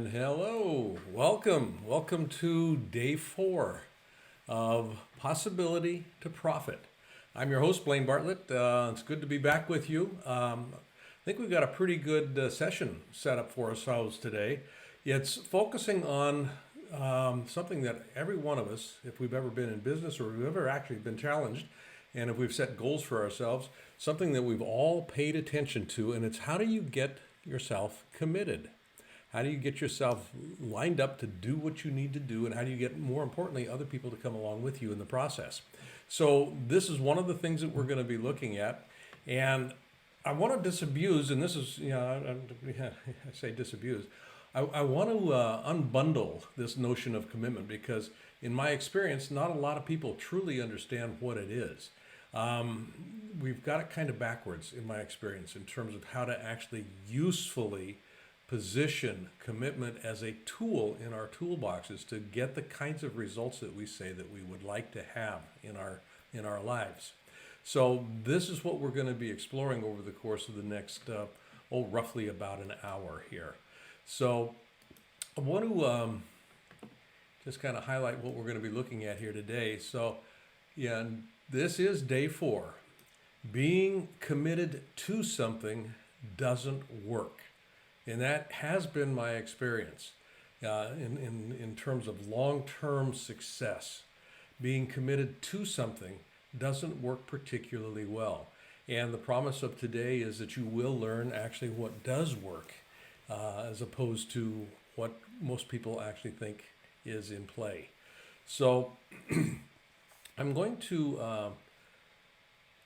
And hello, welcome to day 4 of Possibility to Profit. I'm your host, Blaine Bartlett. It's good to be back with you. I think we've got a pretty good session set up for ourselves today. It's focusing on something that every one of us, if we've ever been in business or we've ever actually been challenged, and if we've set goals for ourselves, something that we've all paid attention to, and it's how do you get yourself committed? How do you get yourself lined up to do what you need to do, and how do you get, more importantly, other people to come along with you in the process? So this is one of the things that we're going to be looking at, and I want to disabuse, and this is, I say disabuse, I want to unbundle this notion of commitment because in my experience, not a lot of people truly understand what it is. We've got it kind of backwards in my experience in terms of how to actually usefully position commitment as a tool in our toolboxes to get the kinds of results that we say that we would like to have in our lives. So this is what we're going to be exploring over the course of the next, roughly about an hour here. So I want to just kind of highlight what we're going to be looking at here today. So yeah, this is day 4. Being committed to something doesn't work. And that has been my experience in terms of long-term success. Being committed to something doesn't work particularly well. And the promise of today is that you will learn actually what does work as opposed to what most people actually think is in play. So I'm going to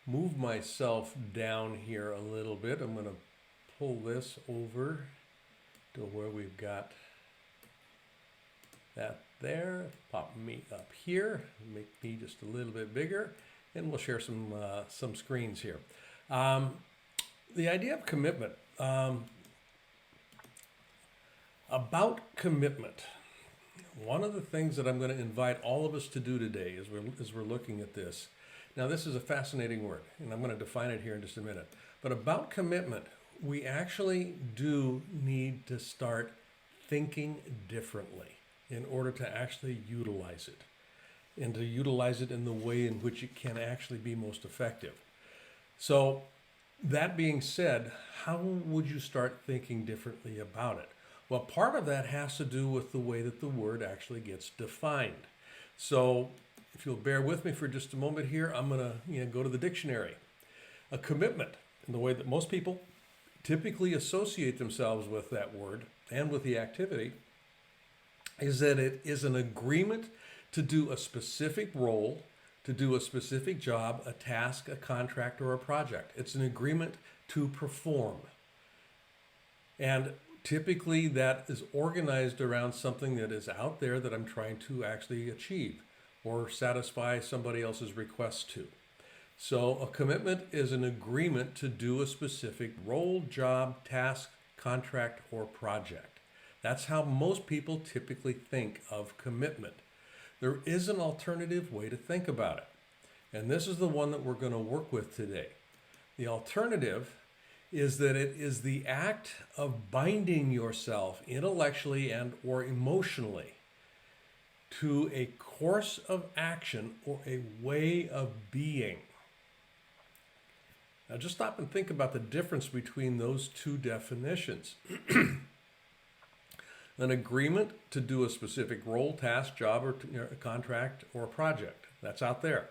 move myself down here a little bit. I'm going to pull this over to where we've got that there. Pop me up here, make me just a little bit bigger, and we'll share some screens here. The idea of commitment. About commitment, one of the things that I'm going to invite all of us to do today as we're looking at this. Now, this is a fascinating word, and I'm going to define it here in just a minute. But about commitment, we actually do need to start thinking differently in order to actually utilize it, and to utilize it in the way in which it can actually be most effective. So that being said, how would you start thinking differently about it? Well, part of that has to do with the way that the word actually gets defined. So if you'll bear with me for just a moment here, I'm going to go to the dictionary. A commitment, in the way that most people typically associate themselves with that word and with the activity, is that it is an agreement to do a specific role, to do a specific job, a task, a contract, or a project. It's an agreement to perform. And typically that is organized around something that is out there that I'm trying to actually achieve or satisfy somebody else's request to. So a commitment is an agreement to do a specific role, job, task, contract, or project. That's how most people typically think of commitment. There is an alternative way to think about it. And this is the one that we're going to work with today. The alternative is that it is the act of binding yourself intellectually and or emotionally to a course of action or a way of being. Now just stop and think about the difference between those two definitions. An agreement to do a specific role, task, job, or a contract, or a project. That's out there.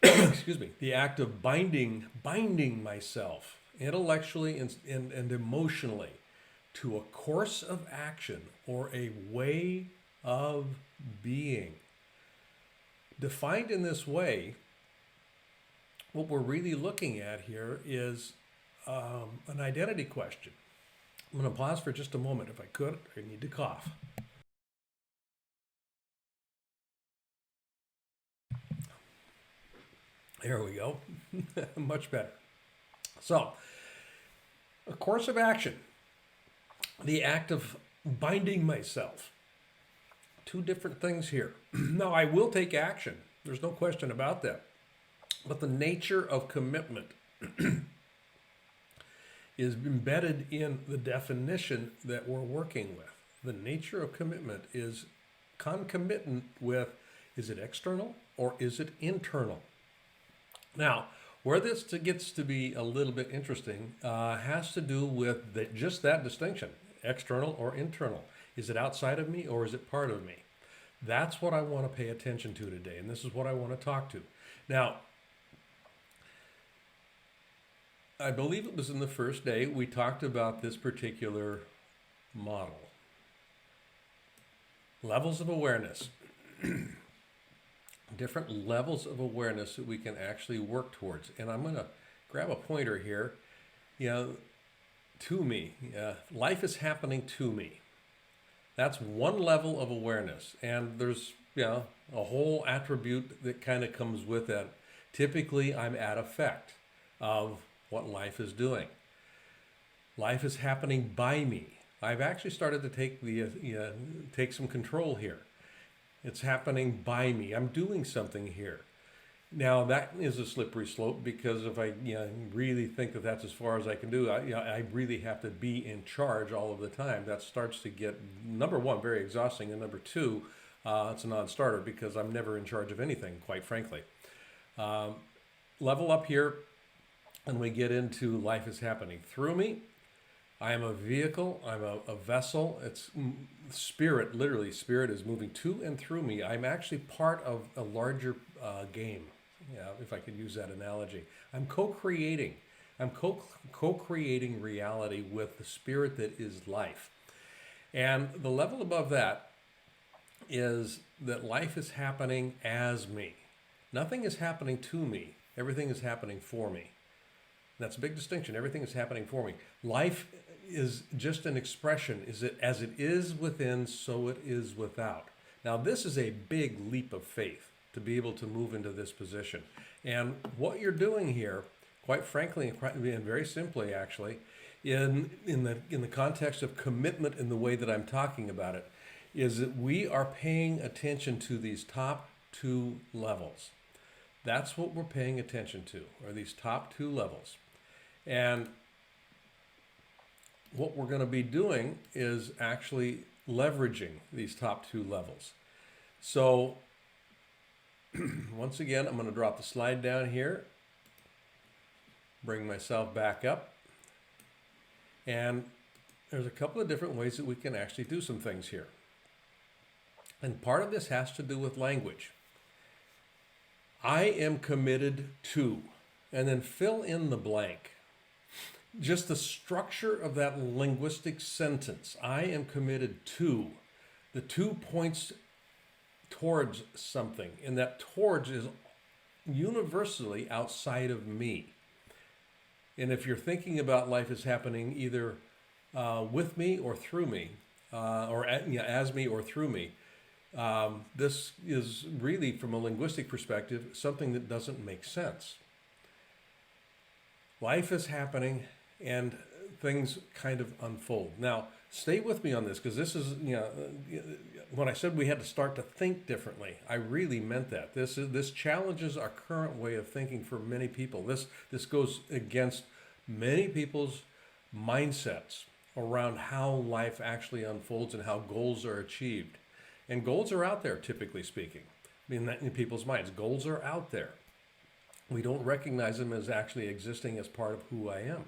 Excuse me. The act of binding myself intellectually and emotionally to a course of action or a way of being. Defined in this way, what we're really looking at here is an identity question. I'm going to pause for just a moment. If I could, I need to cough. There we go. Much better. So, a course of action. The act of binding myself. Two different things here. Now, I will take action. There's no question about that. But the nature of commitment is embedded in the definition that we're working with. The nature of commitment is concomitant with, is it external or is it internal? Now, where this gets to be a little bit interesting has to do with just that distinction, external or internal. Is it outside of me or is it part of me? That's what I want to pay attention to today, and this is what I want to talk to. Now, I believe it was in the first day we talked about this particular model. Levels of awareness. Different levels of awareness that we can actually work towards. And I'm going to grab a pointer here. To me. Life is happening to me. That's one level of awareness. And there's, a whole attribute that kind of comes with that. Typically, I'm at effect of what life is doing. Life is happening by me. I've actually started to take some control here. It's happening by me. I'm doing something here. Now that is a slippery slope because if I really think that that's as far as I can do, I really have to be in charge all of the time. That starts to get, number one, very exhausting, and number two, it's a non-starter because I'm never in charge of anything, quite frankly. Level up here, and we get into life is happening through me. I am a vehicle. I'm a vessel. It's spirit, literally. Spirit is moving to and through me. I'm actually part of a larger game, if I could use that analogy. I'm co-creating. I'm co-creating reality with the spirit that is life. And the level above that is that life is happening as me. Nothing is happening to me. Everything is happening for me. That's a big distinction. Everything is happening for me. Life is just an expression. Is it as it is within, so it is without. Now, this is a big leap of faith to be able to move into this position. And what you're doing here, quite frankly, and very simply, actually, in the context of commitment in the way that I'm talking about it, is that we are paying attention to these top two levels. That's what we're paying attention to, are these top two levels. And what we're going to be doing is actually leveraging these top two levels. So once again, I'm going to drop the slide down here, bring myself back up. And there's a couple of different ways that we can actually do some things here. And part of this has to do with language. I am committed to, and then fill in the blank. Just the structure of that linguistic sentence. I am committed to. The two points towards something, and that towards is universally outside of me. And if you're thinking about life as happening either with me or through me, or as me or through me, this is really, from a linguistic perspective, something that doesn't make sense. Life is happening and things kind of unfold. Now, stay with me on this because this is, when I said we had to start to think differently, I really meant that. This challenges our current way of thinking for many people. This goes against many people's mindsets around how life actually unfolds and how goals are achieved. And goals are out there, typically speaking. I mean, in people's minds, goals are out there. We don't recognize them as actually existing as part of who I am.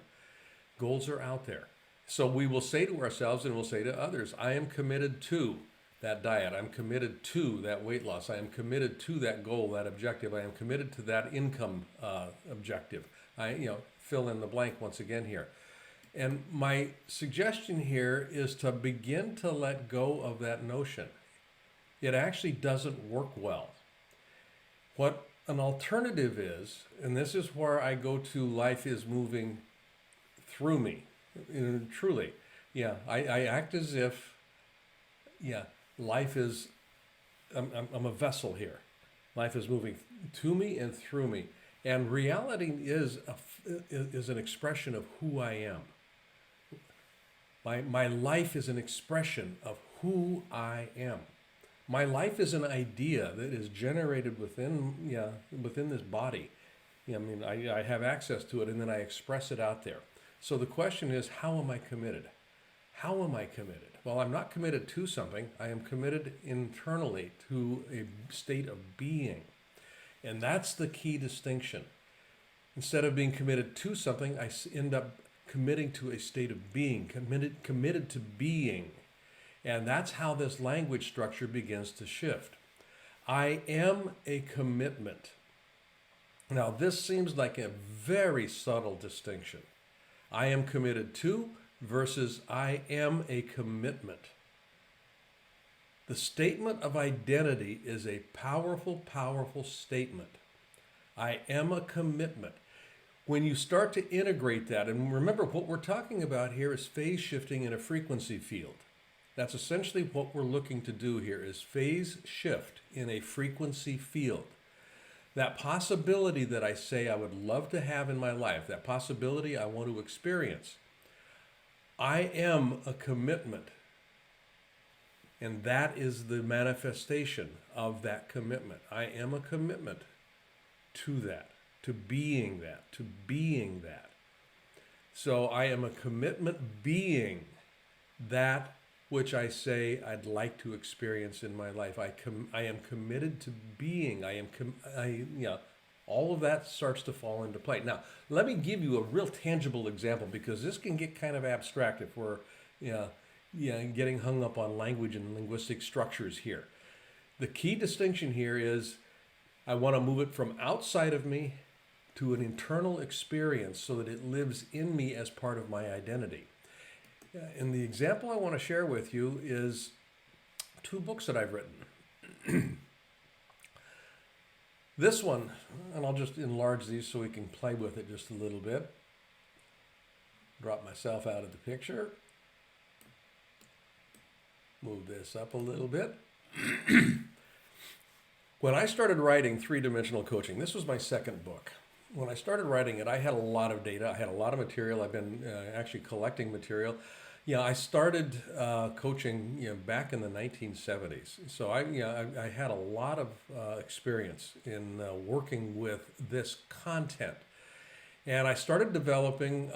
Goals are out there. So we will say to ourselves and we'll say to others, I am committed to that diet. I'm committed to that weight loss. I am committed to that goal, that objective. I am committed to that income objective. Fill in the blank once again here. And my suggestion here is to begin to let go of that notion. It actually doesn't work well. What an alternative is, and this is where I go to life is moving through me, truly. I act as if, life is, I'm a vessel here. Life is moving to me and through me. And reality is an expression of who I am. My life is an expression of who I am. My life is an idea that is generated within this body. I have access to it, and then I express it out there. So the question is, how am I committed? How am I committed? Well, I'm not committed to something. I am committed internally to a state of being. And that's the key distinction. Instead of being committed to something, I end up committing to a state of being, committed to being. And that's how this language structure begins to shift. I am a commitment. Now, this seems like a very subtle distinction. I am committed to versus I am a commitment. The statement of identity is a powerful, powerful statement. I am a commitment. When you start to integrate that, and remember what we're talking about here is phase shifting in a frequency field. That's essentially what we're looking to do here is phase shift in a frequency field. That possibility that I say I would love to have in my life, that possibility I want to experience, I am a commitment. And that is the manifestation of that commitment. I am a commitment to that, to being that, to being that. So I am a commitment being that which I say I'd like to experience in my life. I am committed to being. All of that starts to fall into play. Now, let me give you a real tangible example because this can get kind of abstract if we're getting hung up on language and linguistic structures here. The key distinction here is I want to move it from outside of me to an internal experience so that it lives in me as part of my identity. And the example I want to share with you is 2 books that I've written. This one, and I'll just enlarge these so we can play with it just a little bit. Drop myself out of the picture. Move this up a little bit. When I started writing 3-dimensional coaching, this was my 2nd book. When I started writing it, I had a lot of data. I had a lot of material. I've been actually collecting material. I started coaching back in the 1970s. So I had a lot of experience in working with this content. And I started developing,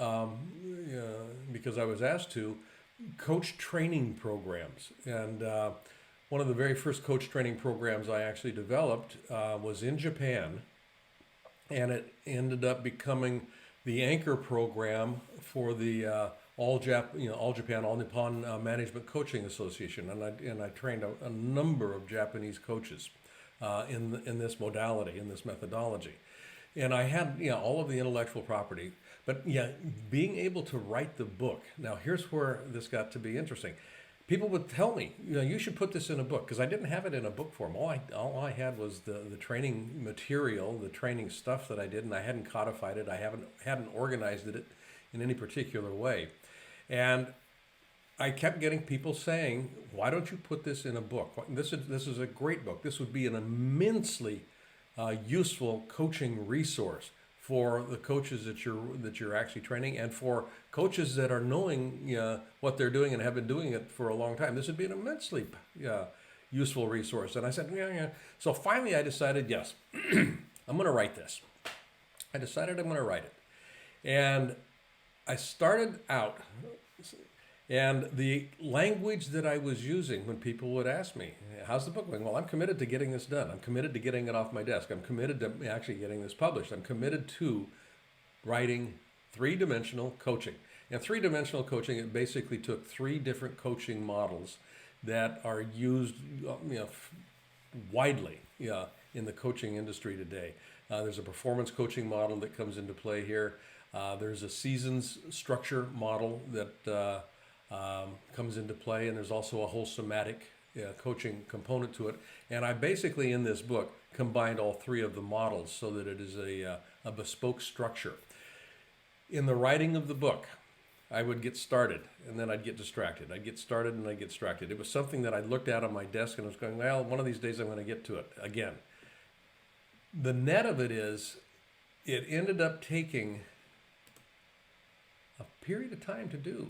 because I was asked to, coach training programs. And one of the very first coach training programs I actually developed was in Japan. And it ended up becoming the anchor program for the All Japan, All Nippon Management Coaching Association, and I trained a number of Japanese coaches in this modality, in this methodology, and I had all of the intellectual property. But being able to write the book. Now here's where this got to be interesting. People would tell me, you should put this in a book, because I didn't have it in a book form. All I had was the training material, the training stuff that I did, and I hadn't codified it. I hadn't organized it in any particular way. And I kept getting people saying, why don't you put this in a book? This is a great book. This would be an immensely useful coaching resource for the coaches that you're actually training, and for coaches that are knowing what they're doing and have been doing it for a long time. This would be an immensely useful resource. And I said, yeah. So finally I decided, yes, I'm going to write this. I decided I'm going to write it. And I started out, and the language that I was using when people would ask me, how's the book going? Well, I'm committed to getting this done. I'm committed to getting it off my desk. I'm committed to actually getting this published. I'm committed to writing 3-dimensional coaching. And 3-dimensional coaching, it basically took 3 different coaching models that are used widely in the coaching industry today. There's a performance coaching model that comes into play here. There's a seasons structure model that comes into play, and there's also a whole somatic coaching component to it. And I basically, in this book, combined all 3 of the models so that it is a bespoke structure. In the writing of the book, I would get started, and then I'd get distracted. I'd get started, and I'd get distracted. It was something that I looked at on my desk, and I was going, well, one of these days I'm going to get to it again. The net of it is, it ended up taking a period of time to do.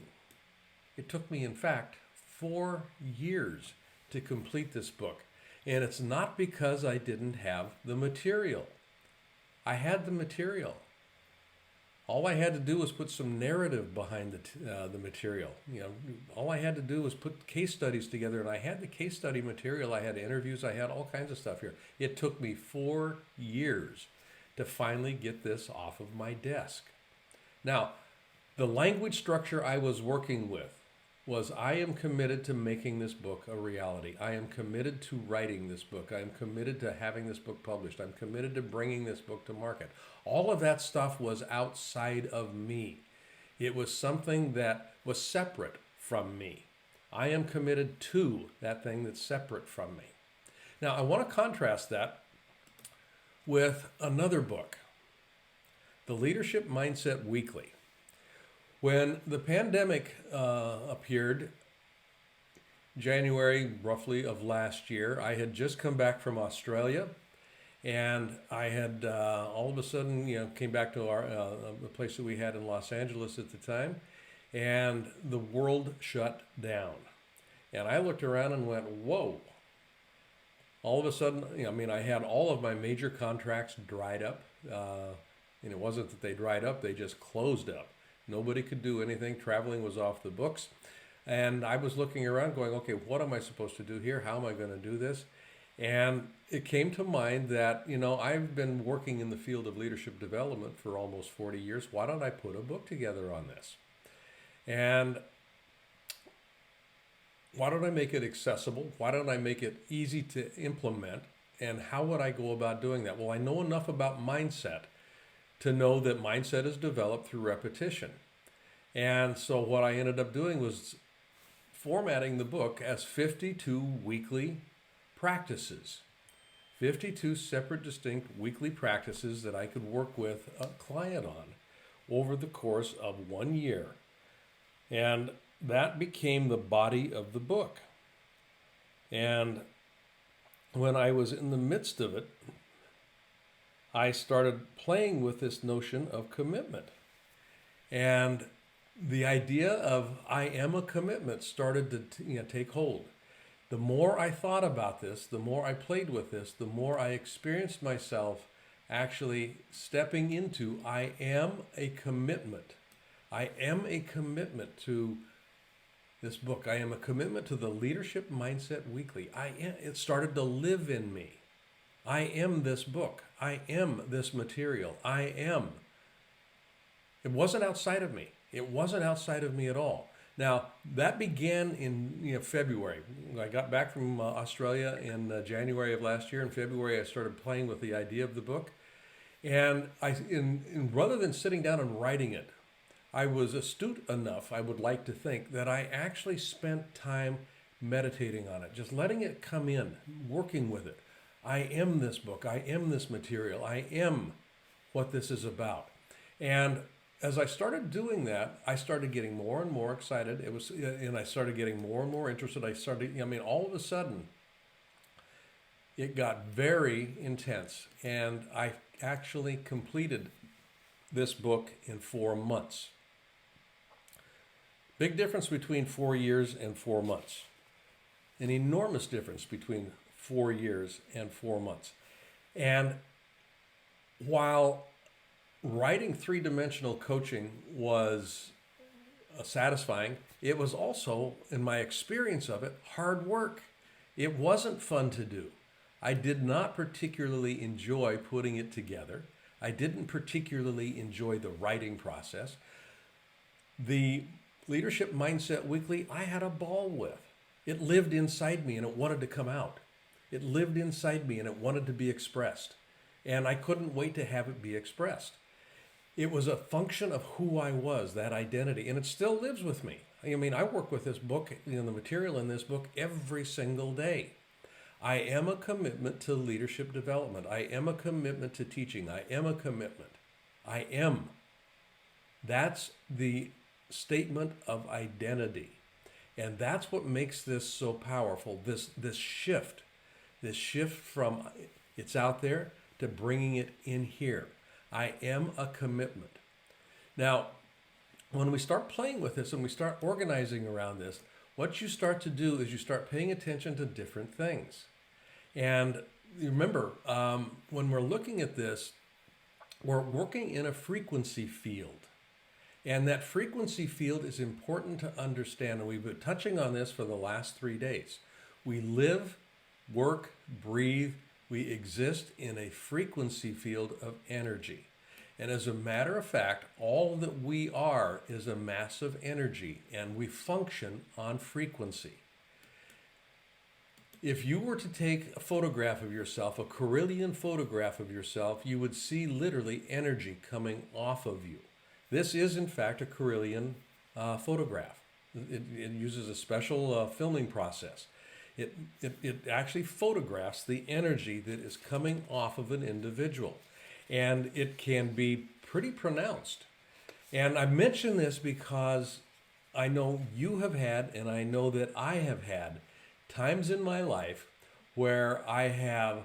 It took me, in fact, 4 years to complete this book. And it's not because I didn't have the material. I had the material. All I had to do was put some narrative behind the material. All I had to do was put case studies together, and I had the case study material. I had interviews. I had all kinds of stuff here. It took me 4 years to finally get this off of my desk. Now, the language structure I was working with was I am committed to making this book a reality. I am committed to writing this book. I am committed to having this book published. I'm committed to bringing this book to market. All of that stuff was outside of me. It was something that was separate from me. I am committed to that thing that's separate from me. Now, I want to contrast that with another book, The Leadership Mindset Weekly. When the pandemic appeared, January roughly of last year, I had just come back from Australia, and I had all of a sudden, came back to the place that we had in Los Angeles at the time, and the world shut down. And I looked around and went, whoa. All of a sudden, I had all of my major contracts dried up, and it wasn't that they dried up, they just closed up. Nobody could do anything. Traveling was off the books. And I was looking around going, okay, what am I supposed to do here? How am I going to do this? And it came to mind that, I've been working in the field of leadership development for almost 40 years. Why don't I put a book together on this? And why don't I make it accessible? Why don't I make it easy to implement? And how would I go about doing that? Well, I know enough about mindset to know that mindset is developed through repetition. And so what I ended up doing was formatting the book as 52 weekly practices. 52 separate, distinct weekly practices that I could work with a client on over the course of 1 year. And that became the body of the book. And when I was in the midst of it, I started playing with this notion of commitment. And the idea of I am a commitment started to take hold. The more I thought about this, the more I played with this, the more I experienced myself actually stepping into I am a commitment. I am a commitment to this book. I am a commitment to the Leadership Mindset Weekly. It started to live in me. I am this book. I am this material. I am. It wasn't outside of me. It wasn't outside of me at all. Now, that began in February. I got back from Australia in January of last year. In February, I started playing with the idea of the book. And rather than sitting down and writing it, I was astute enough, I would like to think, that I actually spent time meditating on it, just letting it come in, working with it. I am this book. I am this material. I am what this is about. And as I started doing that, I started getting more and more excited. And I started getting more and more interested. All of a sudden, it got very intense. And I actually completed this book in 4 months. Big difference between 4 years and 4 months. An enormous difference between 4 years and 4 months. And while writing three-dimensional coaching was satisfying, it was also, in my experience of it, hard work. It wasn't fun to do. I did not particularly enjoy putting it together. I didn't particularly enjoy the writing process. The Leadership Mindset Weekly, I had a ball with. It lived inside me and it wanted to come out. It lived inside me and it wanted to be expressed. And I couldn't wait to have it be expressed. It was a function of who I was, that identity, and it still lives with me. I work with this book, the material in this book every single day. I am a commitment to leadership development. I am a commitment to teaching. I am a commitment. I am. That's the statement of identity. And that's what makes this so powerful, this shift from it's out there to bringing it in here. I am a commitment. Now, when we start playing with this and we start organizing around this, what you start to do is you start paying attention to different things. And remember, when we're looking at this, we're working in a frequency field. And that frequency field is important to understand. And we've been touching on this for the last 3 days. We live, work, breathe, we exist in a frequency field of energy. And as a matter of fact, all that we are is a mass of energy, and we function on frequency. If you were to take a photograph of yourself, a Carillion photograph of yourself, you would see literally energy coming off of you. This is, in fact, a Carillion photograph. It uses a special filming process. It actually photographs the energy that is coming off of an individual. And it can be pretty pronounced. And I mention this because I know you have had, and I know that I have had, times in my life where I have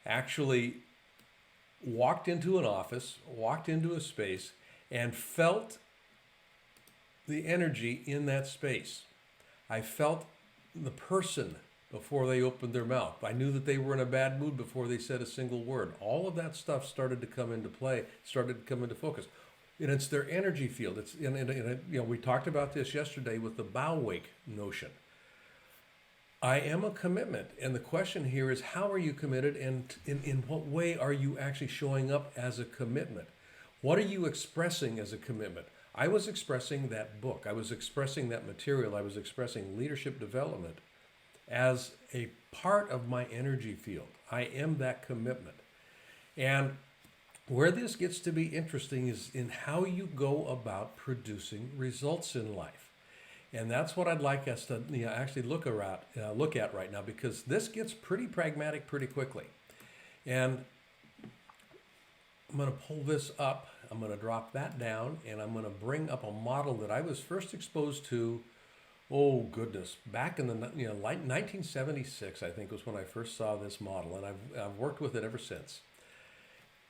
actually walked into an office, walked into a space, and felt the energy in that space. I felt the person before they opened their mouth. I knew that they were in a bad mood before they said a single word. All of that stuff started to come into play, started to come into focus. And it's their energy field. It's we talked about this yesterday with the bow wake notion. I am a commitment. And the question here is, how are you committed, and in what way are you actually showing up as a commitment? What are you expressing as a commitment? I was expressing that book. I was expressing that material. I was expressing leadership development as a part of my energy field. I am that commitment. And where this gets to be interesting is in how you go about producing results in life. And that's what I'd like us to actually look at right now, because this gets pretty pragmatic pretty quickly. And I'm going to pull this up. I'm going to drop that down, and I'm going to bring up a model that I was first exposed to, oh goodness, back in the like 1976, I think was when I first saw this model, and I've worked with it ever since.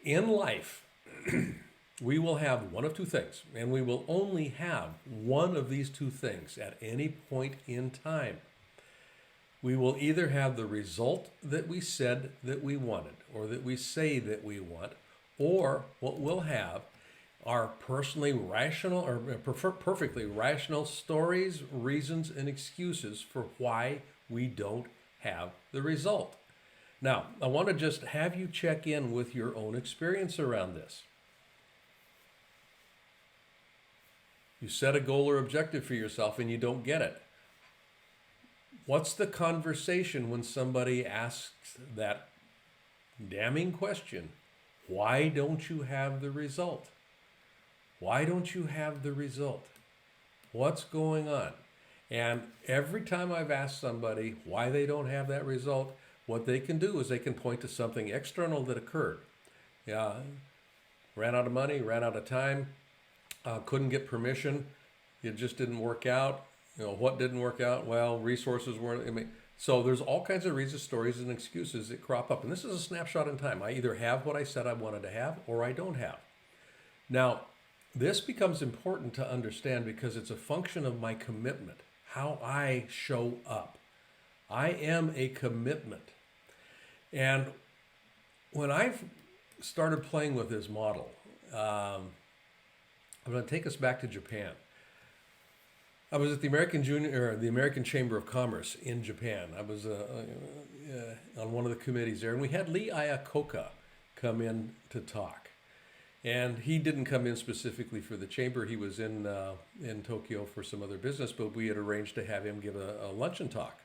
In life, we will have one of two things, and we will only have one of these two things at any point in time. We will either have the result that we said that we wanted, or that we say that we want, or what we'll have are personally rational or perfectly rational stories, reasons, and excuses for why we don't have the result. Now, I want to just have you check in with your own experience around this. You set a goal or objective for yourself and you don't get it. What's the conversation when somebody asks that damning question? Why don't you have the result? Why don't you have the result? What's going on? And every time I've asked somebody why they don't have that result, what they can do is they can point to something external that occurred. Yeah, ran out of money, ran out of time, couldn't get permission, it just didn't work out. What didn't work out? Well, resources weren't. So there's all kinds of reasons, stories, and excuses that crop up. And this is a snapshot in time. I either have what I said I wanted to have, or I don't have. Now, this becomes important to understand because it's a function of my commitment, how I show up. I am a commitment. And when I've started playing with this model, I'm going to take us back to Japan. I was at the American Chamber of Commerce in Japan. I was on one of the committees there, and we had Lee Iacocca come in to talk. And he didn't come in specifically for the chamber. He was in Tokyo for some other business, but we had arranged to have him give a luncheon talk.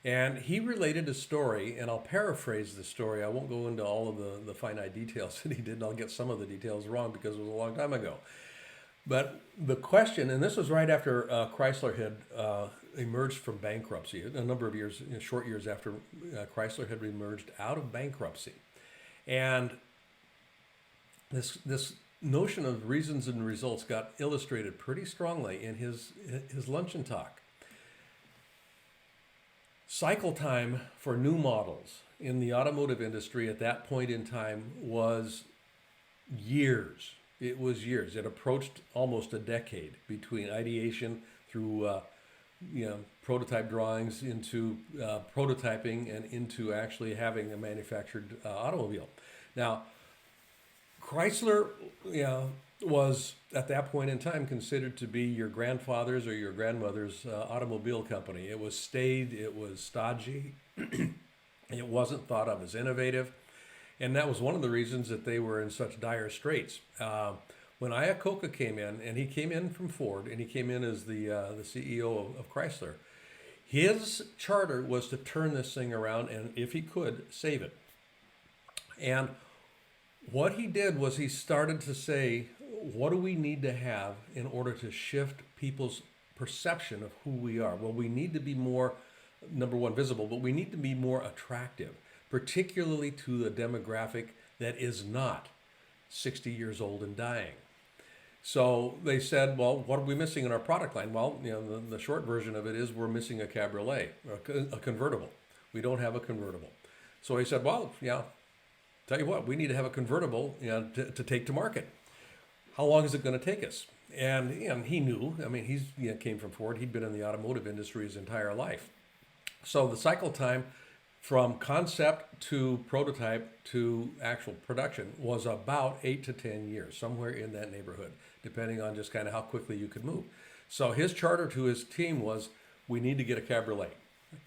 And he related a story, and I'll paraphrase the story. I won't go into all of the finite details that he did, and I'll get some of the details wrong because it was a long time ago. But the question, and this was right after Chrysler had emerged from bankruptcy, a number of years, short years after Chrysler had emerged out of bankruptcy. And this notion of reasons and results got illustrated pretty strongly in his luncheon talk. Cycle time for new models in the automotive industry at that point in time was years. It was years. It approached almost a decade between ideation through prototype drawings into prototyping and into actually having a manufactured automobile. Now, Chrysler, was at that point in time considered to be your grandfather's or your grandmother's automobile company. It was staid, it was stodgy, it wasn't thought of as innovative, and that was one of the reasons that they were in such dire straits. When Iacocca came in, and he came in from Ford, and he came in as the CEO of Chrysler, his charter was to turn this thing around and, if he could, save it. And what he did was he started to say, what do we need to have in order to shift people's perception of who we are? Well, we need to be more, number one, visible, but we need to be more attractive, particularly to the demographic that is not 60 years old and dying. So they said, well, what are we missing in our product line? Well, the short version of it is we're missing a cabriolet, a convertible. We don't have a convertible. So he said, well, tell you what, we need to have a convertible, to take to market. How long is it going to take us? And he knew. I mean, he's came from Ford. He'd been in the automotive industry his entire life. So the cycle time from concept to prototype to actual production was about 8 to 10 years, somewhere in that neighborhood, depending on just kind of how quickly you could move. So his charter to his team was, we need to get a cabriolet.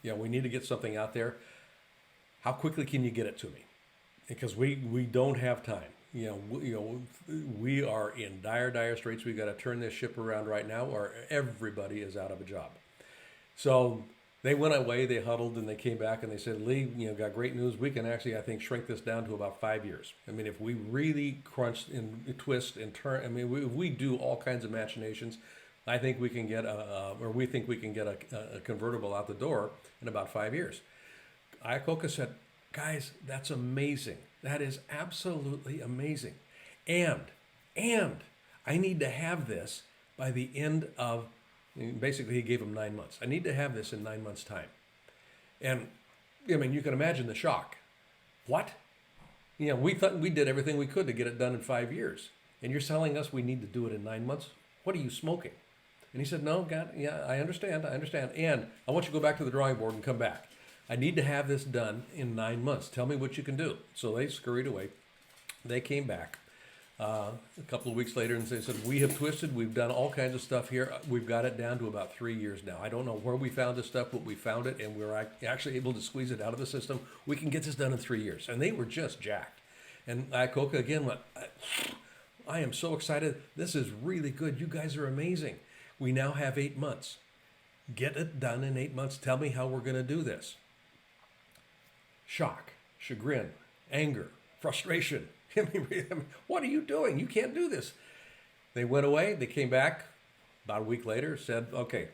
We need to get something out there. How quickly can you get it to me? Because we don't have time. We are in dire straits. We got to turn this ship around right now, or everybody is out of a job. So they went away, they huddled, and they came back and they said, Lee, got great news. We can actually, I think, shrink this down to about 5 years. I mean, if we really crunch and twist and turn, if we do all kinds of machinations, I think we can get we think we can get a convertible out the door in about 5 years. Iacocca said, guys, that's amazing. That is absolutely amazing. And I need to have this by the end of, basically he gave him 9 months. I need to have this in 9 months' time. And you can imagine the shock. What? We thought we did everything we could to get it done in 5 years. And you're telling us we need to do it in 9 months? What are you smoking? And he said, no, God, I understand. And I want you to go back to the drawing board and come back. I need to have this done in 9 months. Tell me what you can do. So they scurried away. They came back a couple of weeks later and they said, we have twisted. We've done all kinds of stuff here. We've got it down to about 3 years now. I don't know where we found this stuff, but we found it, and we're actually able to squeeze it out of the system. We can get this done in 3 years. And they were just jacked. And Iacocca again went, I am so excited. This is really good. You guys are amazing. We now have 8 months. Get it done in 8 months. Tell me how we're going to do this. Shock, chagrin, anger, frustration. What are you doing? You can't do this. They went away. They came back about a week later, said, okay,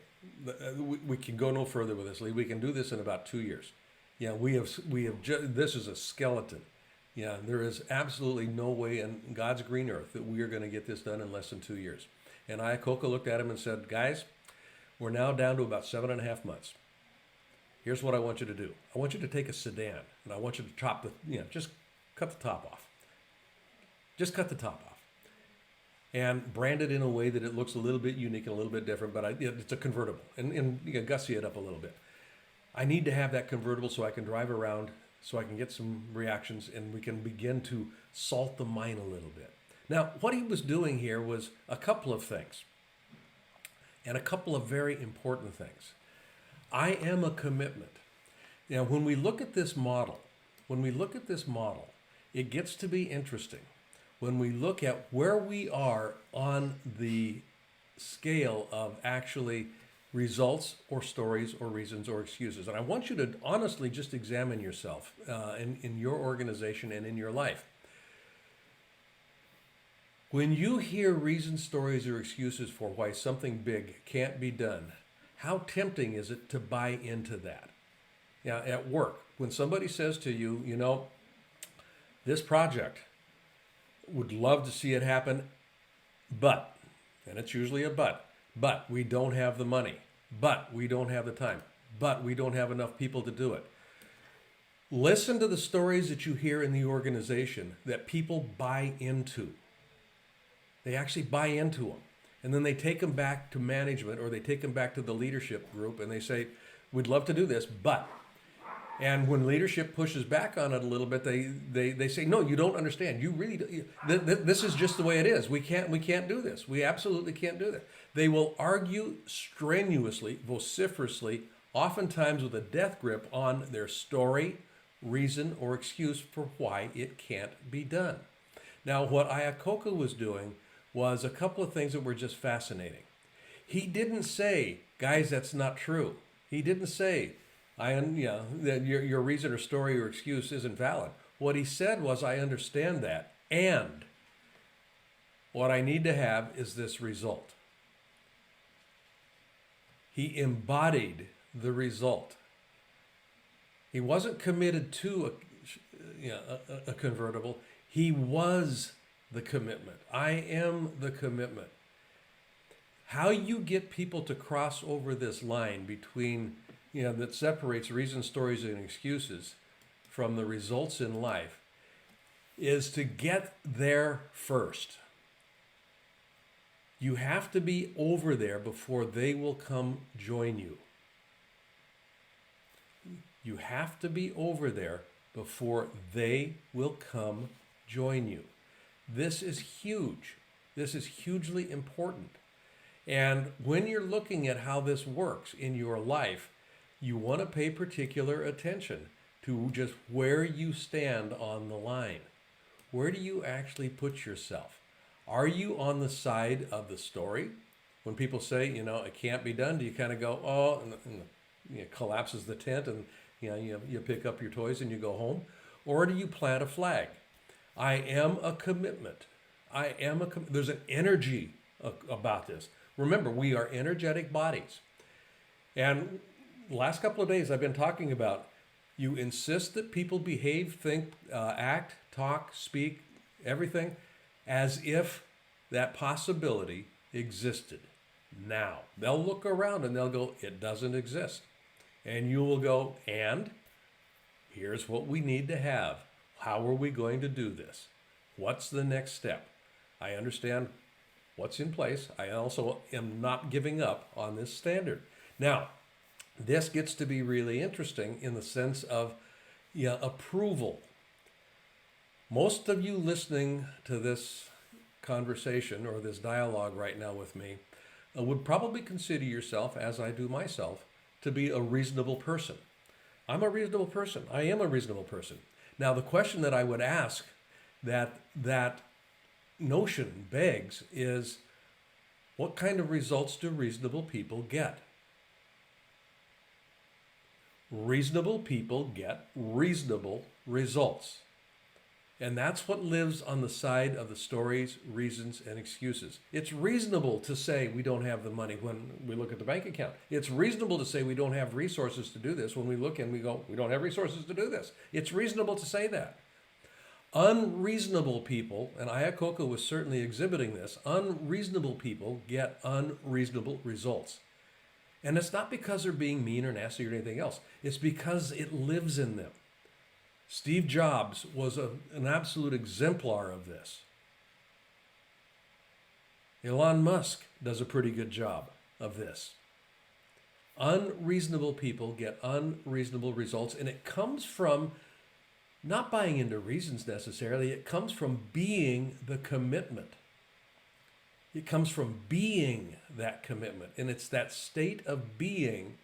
we can go no further with this, Lee. We can do this in about 2 years. This is a skeleton. There is absolutely no way in God's green earth that we are going to get this done in less than 2 years. And Iacocca looked at him and said, guys, we're now down to about 7.5 months. Here's what I want you to do. I want you to take a sedan, and I want you to just cut the top off. Just cut the top off. And brand it in a way that it looks a little bit unique and a little bit different, but it's a convertible. And you can gussy it up a little bit. I need to have that convertible so I can drive around, so I can get some reactions, and we can begin to salt the mine a little bit. Now, what he was doing here was a couple of things, and a couple of very important things. I am a commitment. When we look at this model, it gets to be interesting. When we look at where we are on the scale of actually results or stories or reasons or excuses. And I want you to honestly just examine yourself in your organization and in your life. When you hear reasons, stories, or excuses for why something big can't be done, how tempting is it to buy into that? At work, when somebody says to you, this project, would love to see it happen, but, and it's usually a but we don't have the money, but we don't have the time, but we don't have enough people to do it. Listen to the stories that you hear in the organization that people buy into. They actually buy into them. And then they take them back to management, or they take them back to the leadership group, and they say, we'd love to do this, but And when leadership pushes back on it a little bit, they say, no, you don't understand. You really do. This is just the way it is. We can't do this. We absolutely can't do that. They will argue strenuously, vociferously, oftentimes with a death grip on their story, reason, or excuse for why it can't be done. Now, what Iacocca was doing was a couple of things that were just fascinating. He didn't say, guys, that's not true. He didn't say, that your reason or story or excuse isn't valid. What he said was, I understand that. And what I need to have is this result. He embodied the result. He wasn't committed to a convertible. He was the commitment. I am the commitment. How you get people to cross over this line between, that separates reason, stories, and excuses from the results in life is to get there first. You have to be over there before they will come join you. You have to be over there before they will come join you. This is huge. This is hugely important. And when you're looking at how this works in your life, you want to pay particular attention to just where you stand on the line. Where do you actually put yourself? Are you on the side of the story? When people say, it can't be done, do you kind of go, oh, and it collapses the tent and you pick up your toys and you go home? Or do you plant a flag? I am a commitment. There's an energy about this. Remember, we are energetic bodies. And the last couple of days I've been talking about, you insist that people behave, think, act, talk, speak, everything as if that possibility existed. Now, they'll look around and they'll go, it doesn't exist. And you will go, and here's what we need to have. How are we going to do this? What's the next step? I understand what's in place. I also am not giving up on this standard. Now, this gets to be really interesting in the sense of approval. Most of you listening to this conversation or this dialogue right now with me would probably consider yourself, as I do myself, to be a reasonable person. I'm a reasonable person. I am a reasonable person. Now, the question that I would ask that notion begs is, what kind of results do reasonable people get? Reasonable people get reasonable results. And that's what lives on the side of the stories, reasons, and excuses. It's reasonable to say we don't have the money when we look at the bank account. It's reasonable to say we don't have resources to do this when we look and we go, we don't have resources to do this. It's reasonable to say that. Unreasonable people, and Iacocca was certainly exhibiting this, unreasonable people get unreasonable results. And it's not because they're being mean or nasty or anything else. It's because it lives in them. Steve Jobs was an absolute exemplar of this. Elon Musk does a pretty good job of this. Unreasonable people get unreasonable results, and it comes from not buying into reasons necessarily. It comes from being the commitment. It comes from being that commitment, and it's that state of being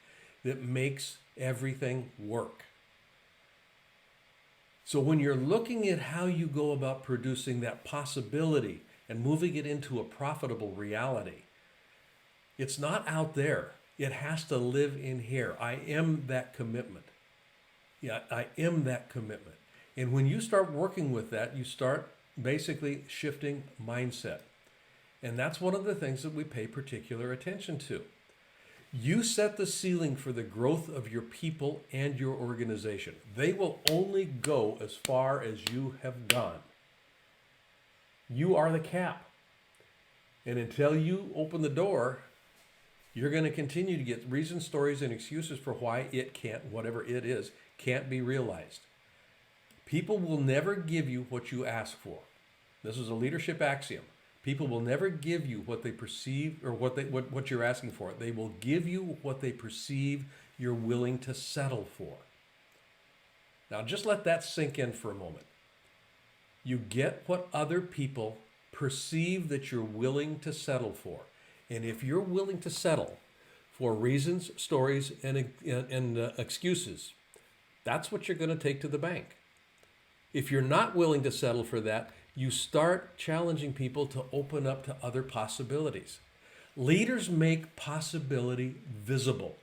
that makes everything work. So when you're looking at how you go about producing that possibility and moving it into a profitable reality, it's not out there. It has to live in here. I am that commitment. I am that commitment. And when you start working with that, you start basically shifting mindset. And that's one of the things that we pay particular attention to. You set the ceiling for the growth of your people and your organization. They will only go as far as you have gone. You are the cap. And until you open the door, you're going to continue to get reasons, stories, and excuses for why it can't, whatever it is, can't be realized. People will never give you what you ask for. This is a leadership axiom. People will never give you what they perceive or what you're asking for. They will give you what they perceive you're willing to settle for. Now, just let that sink in for a moment. You get what other people perceive that you're willing to settle for. And if you're willing to settle for reasons, stories, and excuses, that's what you're going to take to the bank. If you're not willing to settle for that, you start challenging people to open up to other possibilities. Leaders make possibility visible.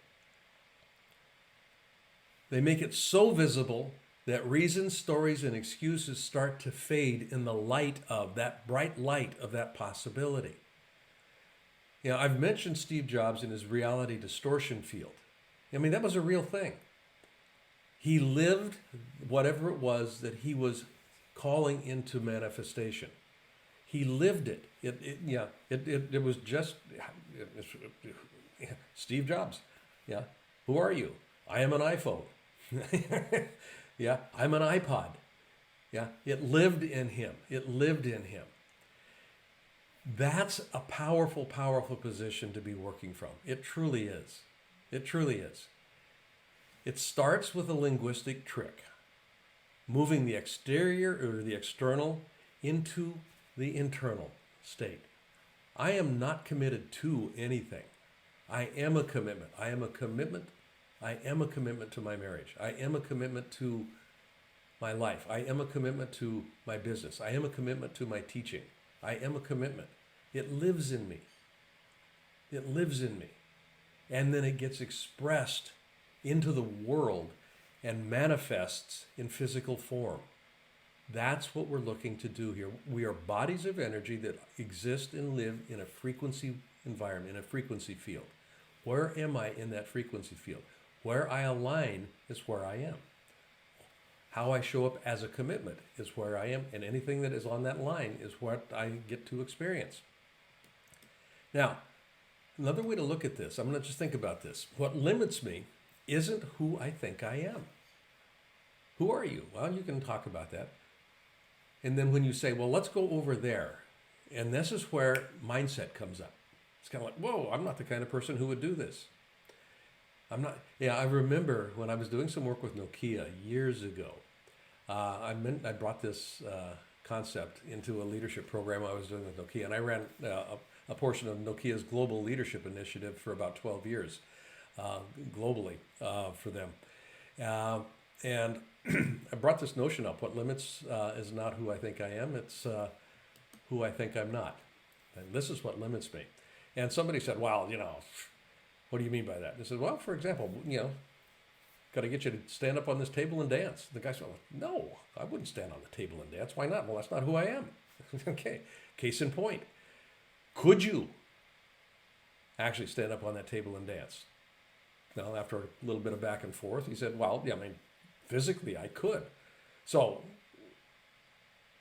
They make it so visible that reasons, stories, and excuses start to fade in the light of that bright light of that possibility. You know, I've mentioned Steve Jobs in his reality distortion field. I mean, that was a real thing. He lived whatever it was that he was calling into manifestation. He lived it. It was just Steve Jobs. Yeah. Who are you? I am an iPhone. Yeah. I'm an iPod. Yeah. It lived in him. It lived in him. That's a powerful, powerful position to be working from. It truly is. It truly is. It starts with a linguistic trick, moving the exterior or the external into the internal state. I am not committed to anything. I am a commitment. I am a commitment. I am a commitment to my marriage. I am a commitment to my life. I am a commitment to my business. I am a commitment to my teaching. I am a commitment. It lives in me. It lives in me. And then it gets expressed into the world and manifests in physical form. That's what we're looking to do here. We are bodies of energy that exist and live in a frequency environment, in a frequency field. Where am I in that frequency field? Where I align is where I am. How I show up as a commitment is where I am, and anything that is on that line is what I get to experience. Now, another way to look at this, I'm going to just think about this. What limits me isn't who I think I am. Who are you? Well, you can talk about that. And then when you say, well, let's go over there, and this is where mindset comes up. It's kind of like, whoa, I'm not the kind of person who would do this. I'm not. Yeah, I remember when I was doing some work with Nokia years ago, I brought this concept into a leadership program I was doing with Nokia, and I ran a portion of Nokia's global leadership initiative for about 12 years, globally for them. And I brought this notion up. What limits is not who I think I am, it's who I think I'm not. And this is what limits me. And somebody said, well, what do you mean by that? I said, well, for example, got to get you to stand up on this table and dance. The guy said, no, I wouldn't stand on the table and dance. Why not? Well, that's not who I am. Okay, case in point. Could you actually stand up on that table and dance? Now, after a little bit of back and forth, he said, well, yeah, I mean, physically I could. So,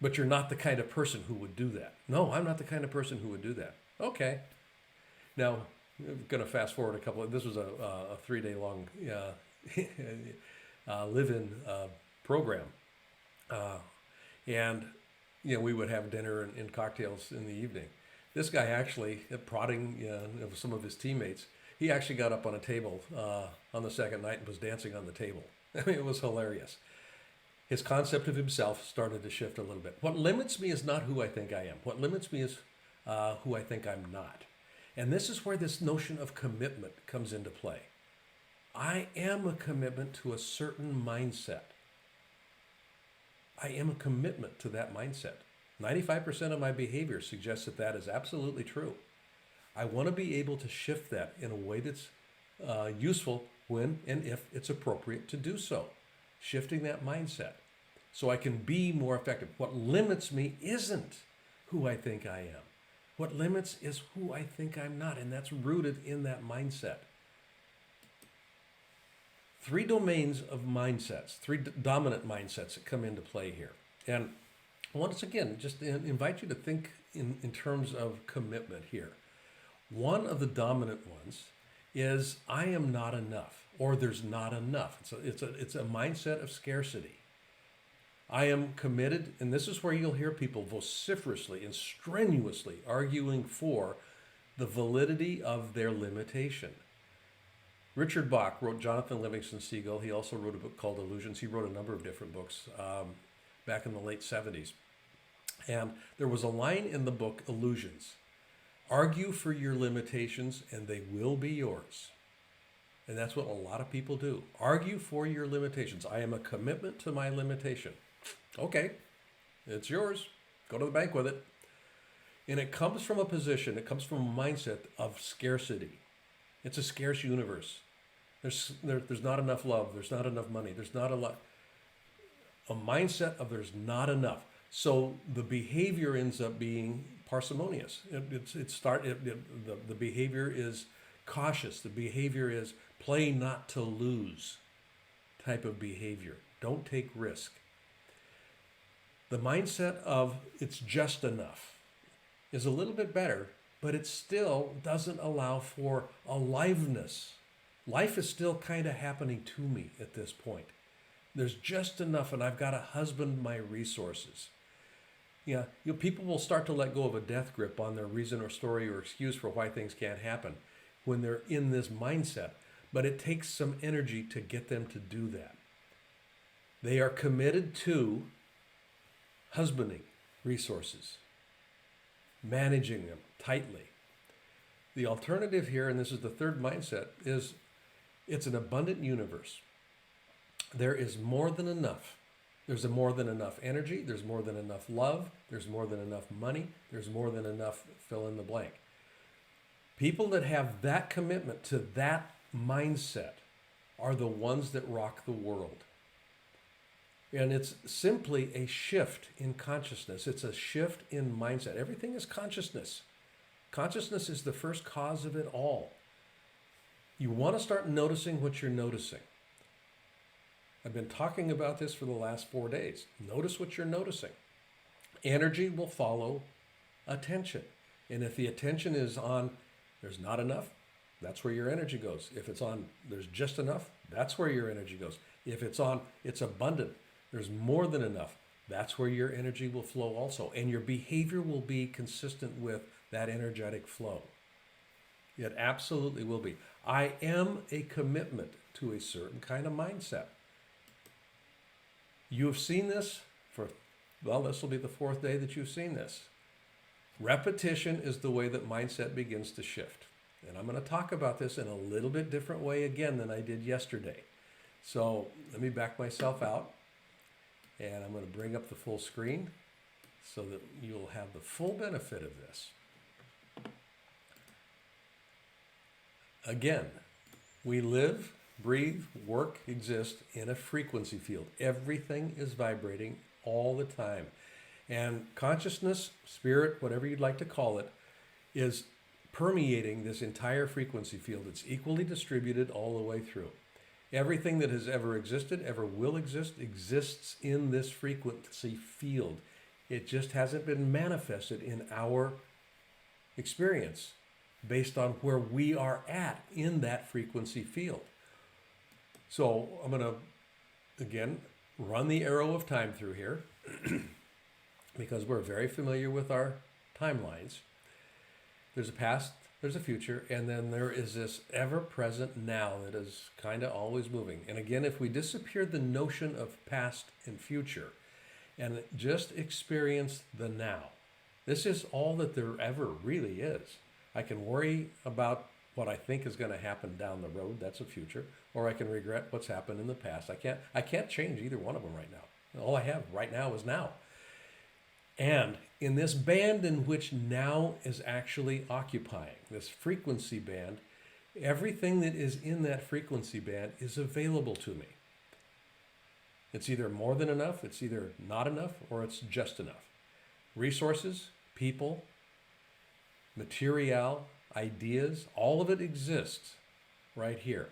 but you're not the kind of person who would do that. No, I'm not the kind of person who would do that. Okay. Now, I'm going to fast forward this was a 3-day long live-in program. And, we would have dinner and cocktails in the evening. This guy actually, prodding some of his teammates, he actually got up on a table on the second night and was dancing on the table. I mean, it was hilarious. His concept of himself started to shift a little bit. What limits me is not who I think I am. What limits me is who I think I'm not. And this is where this notion of commitment comes into play. I am a commitment to a certain mindset. I am a commitment to that mindset. 95% of my behavior suggests that that is absolutely true. I want to be able to shift that in a way that's useful when and if it's appropriate to do so. Shifting that mindset so I can be more effective. What limits me isn't who I think I am. What limits is who I think I'm not, and that's rooted in that mindset. 3 domains of mindsets, 3 dominant mindsets that come into play here. And once again, just invite you to think in terms of commitment here. One of the dominant ones is I am not enough, or there's not enough. It's a mindset of scarcity. I am committed, and this is where you'll hear people vociferously and strenuously arguing for the validity of their limitation. Richard Bach wrote Jonathan Livingston Seagull. He also wrote a book called Illusions. He wrote a number of different books back in the late 70s. And there was a line in the book, Illusions. Argue for your limitations and they will be yours. And that's what a lot of people do. Argue for your limitations. I am a commitment to my limitation. Okay, it's yours. Go to the bank with it. And it comes from a position, it comes from a mindset of scarcity. It's a scarce universe. There's not enough love. There's not enough money. There's not a mindset of there's not enough. So the behavior ends up being parsimonious. The behavior is cautious. The behavior is play not to lose type of behavior. Don't take risk. The mindset of it's just enough is a little bit better, but it still doesn't allow for aliveness. Life is still kind of happening to me at this point. There's just enough, and I've got to husband my resources. Yeah, people will start to let go of a death grip on their reason or story or excuse for why things can't happen when they're in this mindset. But it takes some energy to get them to do that. They are committed to husbanding resources, managing them tightly. The alternative here, and this is the third mindset, is it's an abundant universe. There is more than enough. There's more than enough energy. There's more than enough love. There's more than enough money. There's more than enough fill in the blank. People that have that commitment to that mindset are the ones that rock the world. And it's simply a shift in consciousness. It's a shift in mindset. Everything is consciousness. Consciousness is the first cause of it all. You want to start noticing what you're noticing. I've been talking about this for the last 4 days. Notice what you're noticing. Energy will follow attention. And if the attention is on there's not enough, that's where your energy goes. If it's on there's just enough, that's where your energy goes. If it's on it's abundant, there's more than enough, that's where your energy will flow also. And your behavior will be consistent with that energetic flow. It absolutely will be. I am a commitment to a certain kind of mindset. You have seen this this will be the 4th day that you've seen this. Repetition is the way that mindset begins to shift. And I'm going to talk about this in a little bit different way again than I did yesterday. So let me back myself out. And I'm going to bring up the full screen so that you'll have the full benefit of this. Again, we live, breathe, work, exist in a frequency field. Everything is vibrating all the time. And consciousness, spirit, whatever you'd like to call it, is permeating this entire frequency field. It's equally distributed all the way through. Everything that has ever existed, ever will exist, exists in this frequency field. It just hasn't been manifested in our experience based on where we are at in that frequency field. So I'm going to, again, run the arrow of time through here because we're very familiar with our timelines. There's a past, there's a future, and then there is this ever-present now that is kind of always moving. And again, if we disappear the notion of past and future and just experience the now, this is all that there ever really is. I can worry about what I think is going to happen down the road, that's a future, or I can regret what's happened in the past. I can't change either one of them right now. All I have right now is now. And in this band in which now is actually occupying, this frequency band, everything that is in that frequency band is available to me. It's either more than enough, it's either not enough, or it's just enough. Resources, people, material, ideas, all of it exists right here.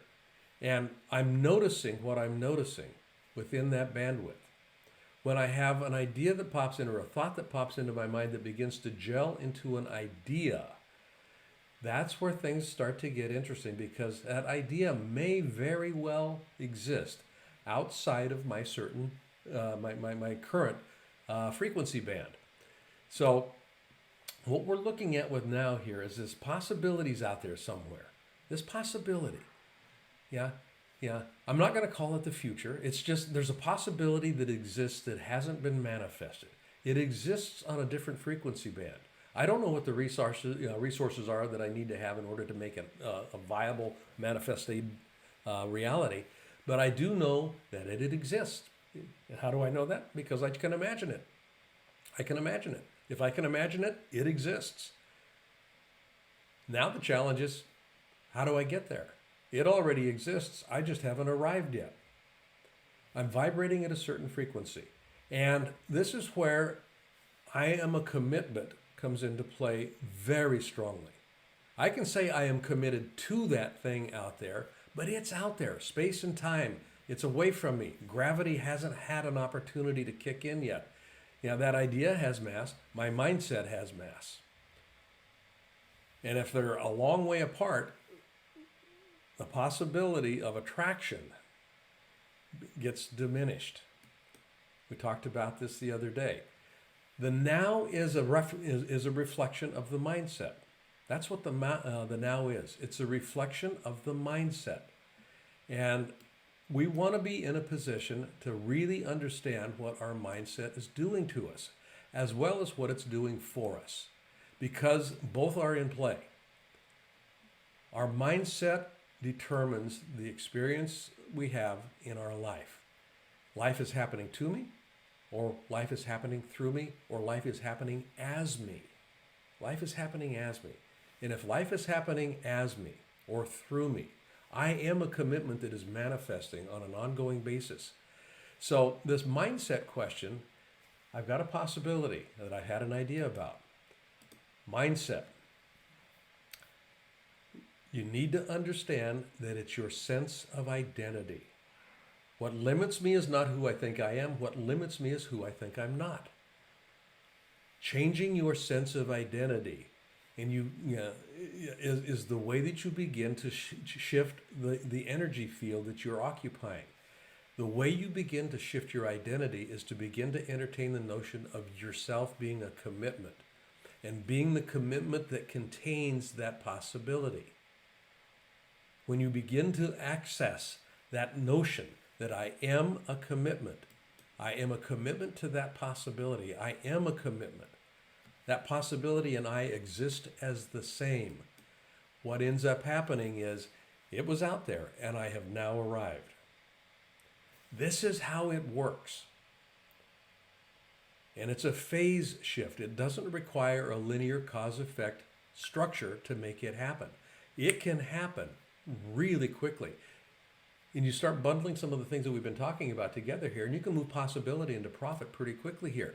And I'm noticing what I'm noticing within that bandwidth. When I have an idea that pops in or a thought that pops into my mind that begins to gel into an idea, that's where things start to get interesting because that idea may very well exist outside of my certain, my current frequency band. So what we're looking at with now here is this possibilities out there somewhere. This possibility. Yeah, yeah. I'm not going to call it the future. It's just there's a possibility that exists that hasn't been manifested. It exists on a different frequency band. I don't know what the resources are that I need to have in order to make it a viable, manifested reality, but I do know that it exists. And how do I know that? Because I can imagine it. I can imagine it. If I can imagine it, it exists. Now the challenge is, how do I get there? It already exists. I just haven't arrived yet. I'm vibrating at a certain frequency. And this is where I am a commitment comes into play very strongly. I can say I am committed to that thing out there, but it's out there, space and time. It's away from me. Gravity hasn't had an opportunity to kick in yet. Yeah, that idea has mass. My mindset has mass. And if they're a long way apart, the possibility of attraction gets diminished. We talked about this the other day. The now is a reflection of the mindset. That's what the now is. It's a reflection of the mindset. And we want to be in a position to really understand what our mindset is doing to us, as well as what it's doing for us, because both are in play. Our mindset determines the experience we have in our life. Life is happening to me, or life is happening through me, or life is happening as me. Life is happening as me. And if life is happening as me or through me, I am a commitment that is manifesting on an ongoing basis. So this mindset question, I've got a possibility that I had an idea about. Mindset. You need to understand that it's your sense of identity. What limits me is not who I think I am. What limits me is who I think I'm not. Changing your sense of identity is the way that you begin to shift the energy field that you're occupying. The way you begin to shift your identity is to begin to entertain the notion of yourself being a commitment and being the commitment that contains that possibility. When you begin to access that notion that I am a commitment to that possibility, I am a commitment. That possibility and I exist as the same. What ends up happening is it was out there and I have now arrived. This is how it works. And it's a phase shift. It doesn't require a linear cause-effect structure to make it happen. It can happen really quickly. And you start bundling some of the things that we've been talking about together here, and you can move possibility into profit pretty quickly here.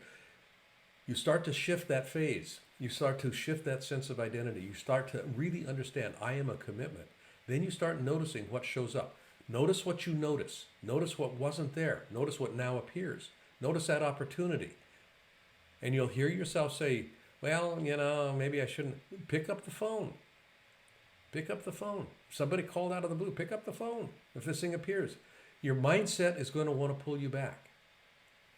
You start to shift that phase. You start to shift that sense of identity. You start to really understand, I am a commitment. Then you start noticing what shows up. Notice what you notice. Notice what wasn't there. Notice what now appears. Notice that opportunity. And you'll hear yourself say, well, maybe I shouldn't. Pick up the phone. Pick up the phone. Somebody called out of the blue. Pick up the phone if this thing appears. Your mindset is going to want to pull you back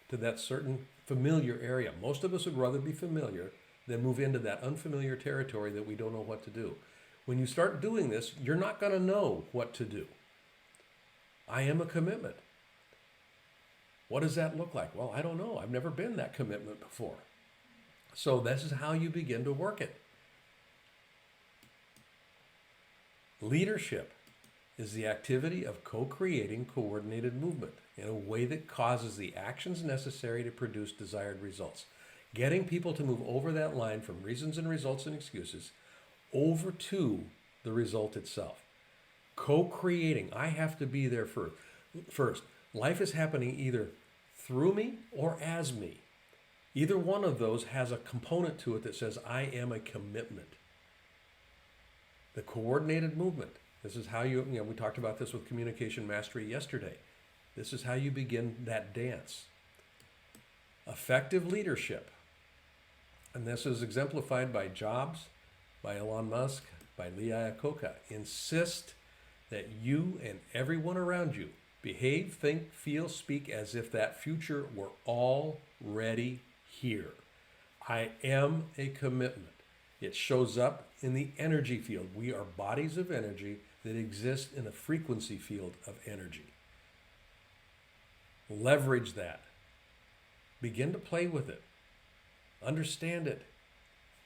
to that certain familiar area. Most of us would rather be familiar than move into that unfamiliar territory that we don't know what to do. When you start doing this, you're not going to know what to do. I am a commitment. What does that look like? Well, I don't know. I've never been that commitment before. So this is how you begin to work it. Leadership is the activity of co-creating coordinated movement in a way that causes the actions necessary to produce desired results. Getting people to move over that line from reasons and results and excuses over to the result itself. Co-creating. I have to be there first. Life is happening either through me or as me. Either one of those has a component to it that says I am a commitment. The coordinated movement. This is how we talked about this with communication mastery yesterday. This is how you begin that dance. Effective leadership. And this is exemplified by Jobs, by Elon Musk, by Lee Iacocca. Insist that you and everyone around you behave, think, feel, speak as if that future were already here. I am a commitment. It shows up in the energy field. We are bodies of energy that exist in a frequency field of energy. Leverage that. Begin to play with it. Understand it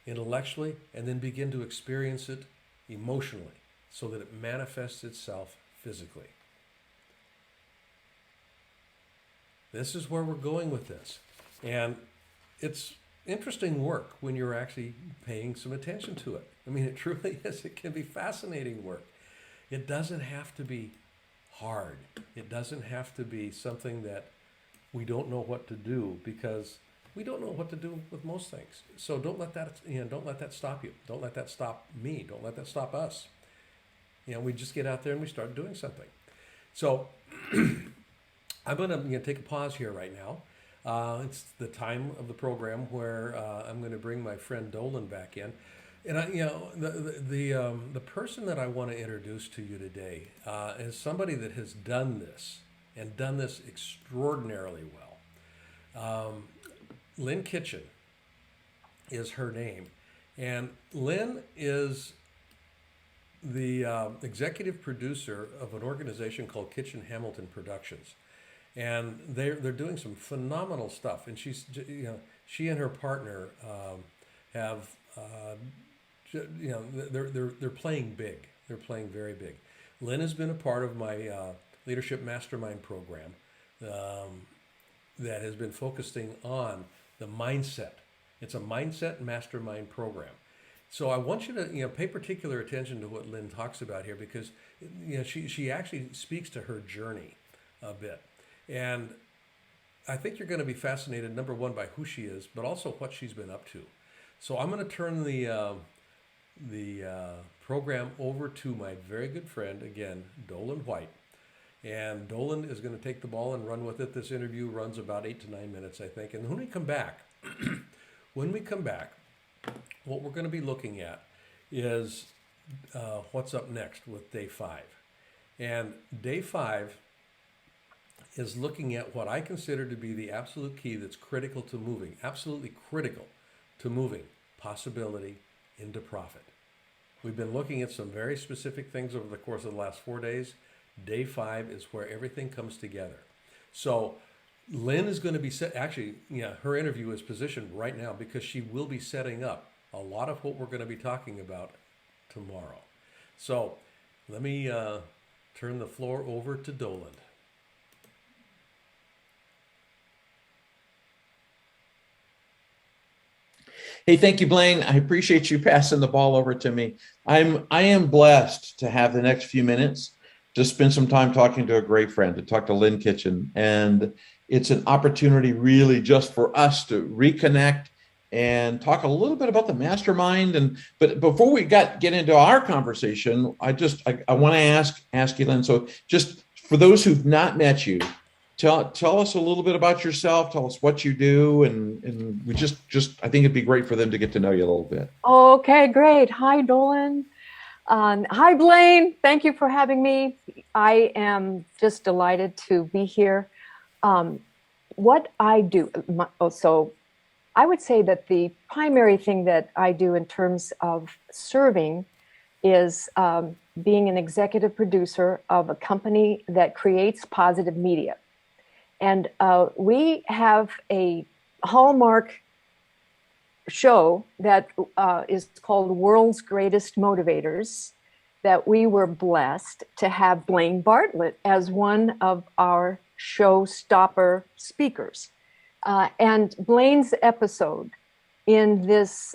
intellectually, and then begin to experience it emotionally so that it manifests itself physically. This is where we're going with this. And it's interesting work when you're actually paying some attention to it. I mean, it truly is. It can be fascinating work. It doesn't have to be hard. It doesn't have to be something that we don't know what to do, because we don't know what to do with most things. So don't let that, don't let that stop you. Don't let that stop me. Don't let that stop us. We just get out there and we start doing something. So I'm going to take a pause here right now. It's the time of the program where I'm going to bring my friend Dolan back in. And the person that I want to introduce to you today is somebody that has done this and done this extraordinarily well. Lynn Kitchen is her name, and Lynn is the executive producer of an organization called Kitchen Hamilton Productions, and they're doing some phenomenal stuff. And she and her partner have they're playing big. They're playing very big. Lynn has been a part of my Leadership Mastermind program that has been focusing on the mindset. It's a mindset mastermind program. So I want you to pay particular attention to what Lynn talks about here, because she actually speaks to her journey a bit. And I think you're going to be fascinated, number one, by who she is, but also what she's been up to. So I'm going to turn the program over to my very good friend, again, Dolan White. And Dolan is going to take the ball and run with it. This interview runs about 8 to 9 minutes, I think. And when we come back, what we're going to be looking at is what's up next with day 5. And day 5 is looking at what I consider to be the absolute key that's critical to moving, absolutely critical to moving possibility into profit. We've been looking at some very specific things over the course of the last 4 days. Day 5 is where everything comes together. So Lynn is going to be her interview is positioned right now because she will be setting up a lot of what we're going to be talking about tomorrow. So let me turn the floor over to Dolan. Hey, thank you, Blaine. I appreciate you passing the ball over to me. I am blessed to have the next few minutes to spend some time talking to a great friend, to talk to Lynn Kitchen. And it's an opportunity really just for us to reconnect and talk a little bit about the mastermind. But before we get into our conversation, I want to ask you, Lynn, so just for those who've not met you, tell us a little bit about yourself. Tell us what you do, and we just I think it'd be great for them to get to know you a little bit. Okay, great. Hi, Dolan. Hi, Blaine. Thank you for having me. I am just delighted to be here. What I do, so I would say that the primary thing that I do in terms of serving is being an executive producer of a company that creates positive media. And we have a hallmark show that is called World's Greatest Motivators, that we were blessed to have Blaine Bartlett as one of our showstopper speakers. And Blaine's episode in this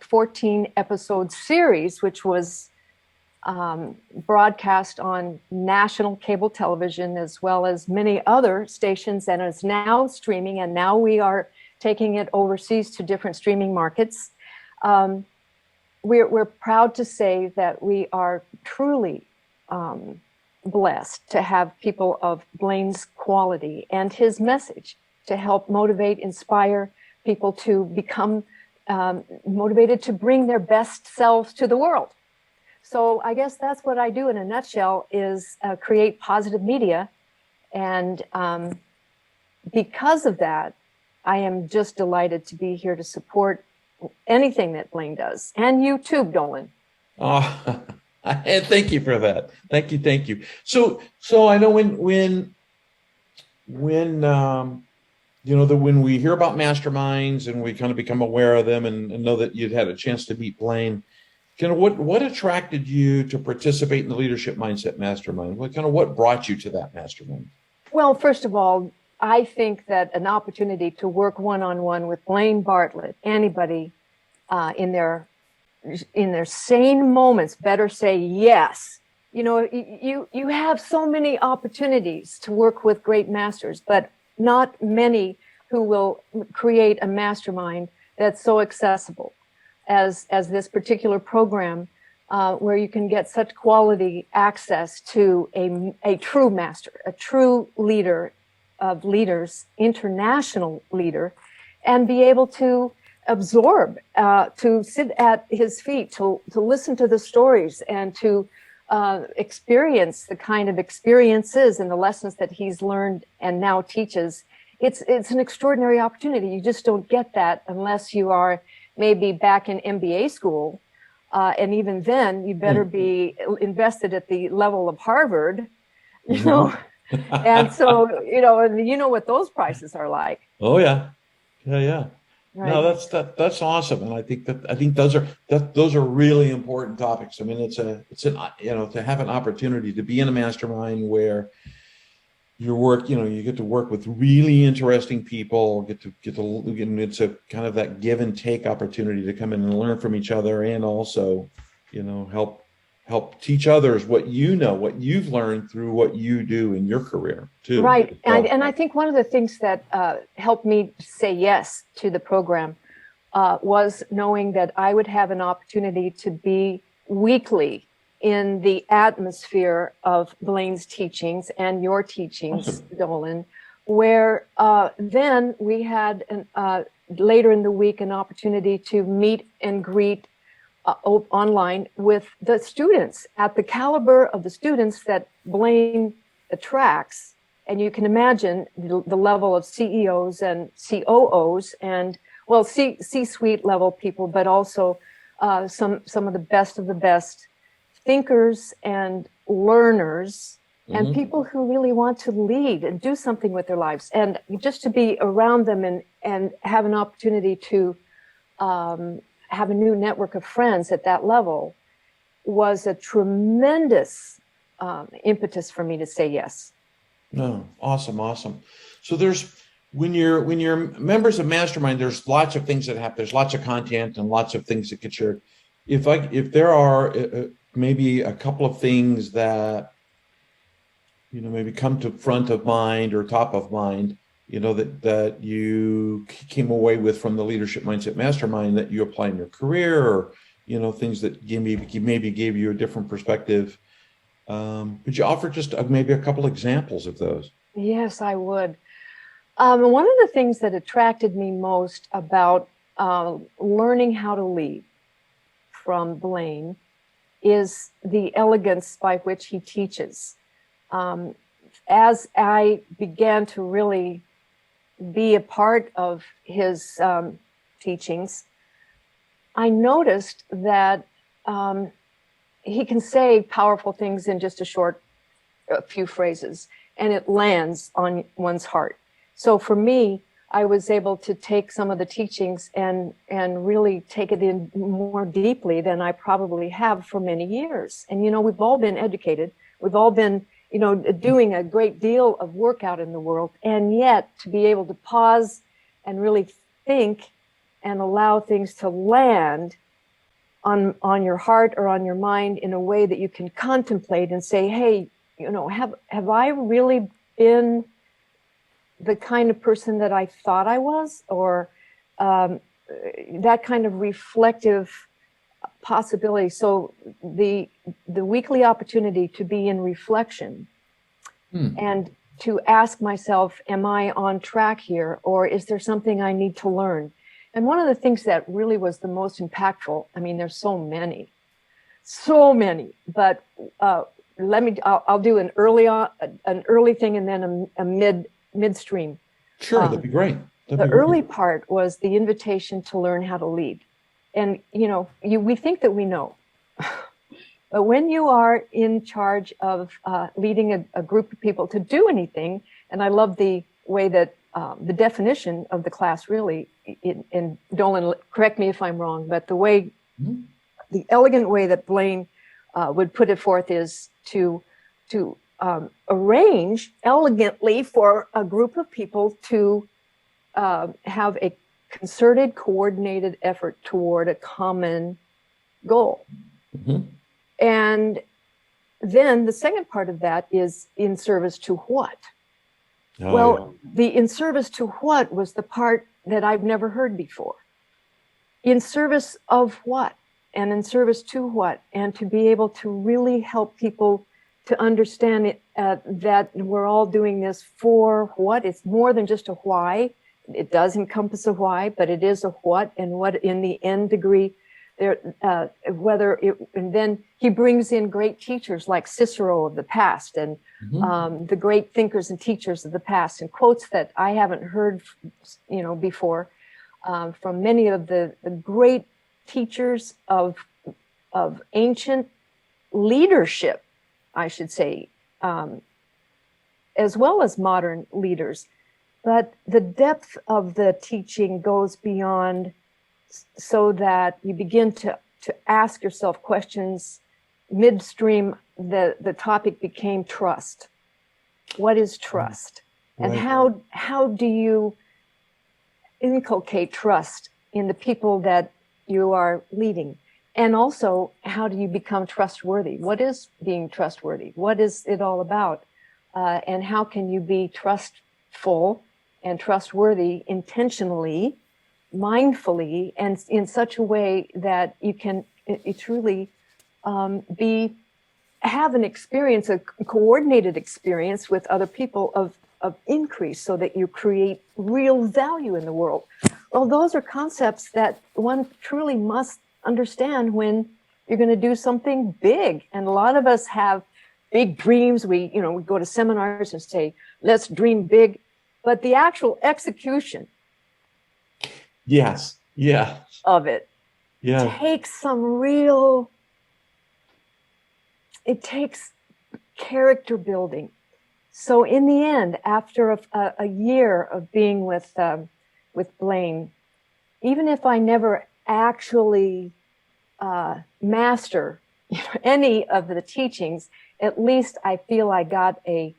14 episode series, which was broadcast on national cable television as well as many other stations, and is now streaming, and now we are taking it overseas to different streaming markets. We're proud to say that we are truly blessed to have people of Blaine's quality and his message to help motivate, inspire people to become motivated to bring their best selves to the world. So I guess that's what I do in a nutshell, is create positive media. And because of that, I am just delighted to be here to support anything that Blaine does. And you too, Dolan. Oh, And thank you for that. Thank you. So I know when when we hear about masterminds and we kind of become aware of them and know that you'd had a chance to meet Blaine, kind of what attracted you to participate in the Leadership Mindset Mastermind? What brought you to that mastermind? Well, first of all, I think that an opportunity to work one-on-one with Blaine Bartlett, anybody in their sane moments better say yes. You have so many opportunities to work with great masters, but not many who will create a mastermind that's so accessible as this particular program, where you can get such quality access to a true master, a true leader of leaders, international leader, and be able to absorb, to sit at his feet, to listen to the stories and to experience the kind of experiences and the lessons that he's learned and now teaches. It's an extraordinary opportunity. You just don't get that unless you are maybe back in MBA school. And even then, you better be invested at the level of Harvard, you know. And so, and you know what those prices are like. Oh yeah, yeah. Right. No, that's awesome, and I think those are really important topics. I mean, it's to have an opportunity to be in a mastermind where you get to work with really interesting people, and it's a kind of that give and take opportunity to come in and learn from each other, and also, help teach others what you've learned through what you do in your career too. Right. And I think one of the things that helped me say yes to the program was knowing that I would have an opportunity to be weekly in the atmosphere of Blaine's teachings and your teachings, awesome. Dolan, where then we had later in the week an opportunity to meet and greet online with the students at the caliber of the students that Blaine attracts. And you can imagine the level of CEOs and COOs and, well, C-suite level people, but also some of the best thinkers and learners, mm-hmm. and people who really want to lead and do something with their lives. And just to be around them and have an opportunity to have a new network of friends at that level was a tremendous impetus for me to say yes. No, awesome. So when you're members of Mastermind, there's lots of things that happen. There's lots of content and lots of things that get shared. If there are maybe a couple of things that maybe come to front of mind or top of mind, that you came away with from the Leadership Mindset Mastermind that you apply in your career, or things that maybe gave you a different perspective. Would you offer just maybe a couple examples of those? Yes, I would. One of the things that attracted me most about learning how to lead from Blaine is the elegance by which he teaches. As I began to really be a part of his teachings, I noticed that he can say powerful things in just a few phrases, and it lands on one's heart. So for me, I was able to take some of the teachings and really take it in more deeply than I probably have for many years. And, we've all been educated. We've all been, doing a great deal of work out in the world. And yet to be able to pause and really think and allow things to land on your heart or on your mind in a way that you can contemplate and say, hey, have I really been the kind of person that I thought I was, or that kind of reflective possibility. So the weekly opportunity to be in reflection and to ask myself, am I on track here, or is there something I need to learn? And one of the things that really was the most impactful, I mean, there's so many, but I'll do an early thing and then a midstream. Sure, that'd be great. The early part was the invitation to learn how to lead. And, we think that we know. But when you are in charge of leading a group of people to do anything, and I love the way that the definition of the class really, and Dolan, correct me if I'm wrong, but the elegant way that Blaine would put it forth is to arrange elegantly for a group of people to have a concerted, coordinated effort toward a common goal. Mm-hmm. And then the second part of that is in service to what? The in service to what was the part that I've never heard before. In service of what? And in service to what? And to be able to really help people to understand it, that we're all doing this for what? It's more than just a why. It does encompass a why, but it is a what, and what in the end degree there, and then he brings in great teachers like Cicero of the past, and the great thinkers and teachers of the past, and quotes that I haven't heard, before, from many of the great teachers of ancient leadership, I should say, as well as modern leaders. But the depth of the teaching goes beyond, so that you begin to ask yourself questions. Midstream, the topic became trust. What is trust? Right. And how do you inculcate trust in the people that you are leading? And also, how do you become trustworthy? What is being trustworthy? What is it all about? And how can you be trustful and trustworthy intentionally, mindfully, and in such a way that you can truly have an experience, a coordinated experience with other people of increase, so that you create real value in the world. Well, those are concepts that one truly must understand when you're going to do something big. And a lot of us have big dreams. We go to seminars and say, let's dream big. But the actual execution of it takes it takes character building. So in the end, after a year of being with Blaine, even if I never actually master any of the teachings, at least I feel I got a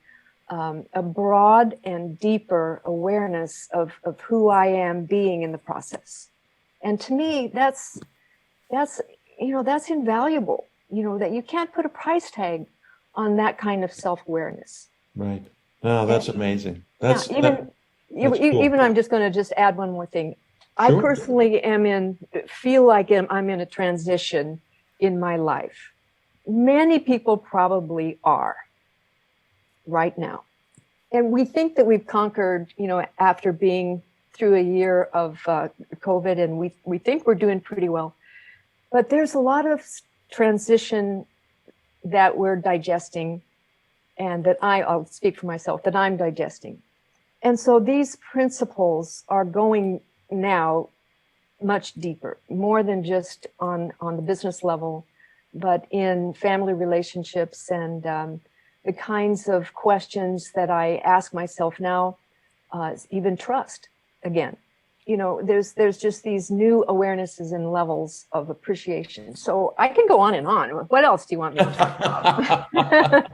broad and deeper awareness of who I am being in the process. And to me, that's invaluable, that you can't put a price tag on that kind of self-awareness. Right. No, that's amazing. That's cool. Even I'm just going to add one more thing. Sure. I personally feel like I'm in a transition in my life. Many people probably are right now. And we think that we've conquered, after being through a year of COVID, and we think we're doing pretty well. But there's a lot of transition that we're digesting, and that I'll speak for myself, that I'm digesting. And so these principles are going now much deeper, more than just on the business level, but in family relationships and the kinds of questions that I ask myself now, even trust again. There's just these new awarenesses and levels of appreciation. So I can go on and on. What else do you want me to talk about?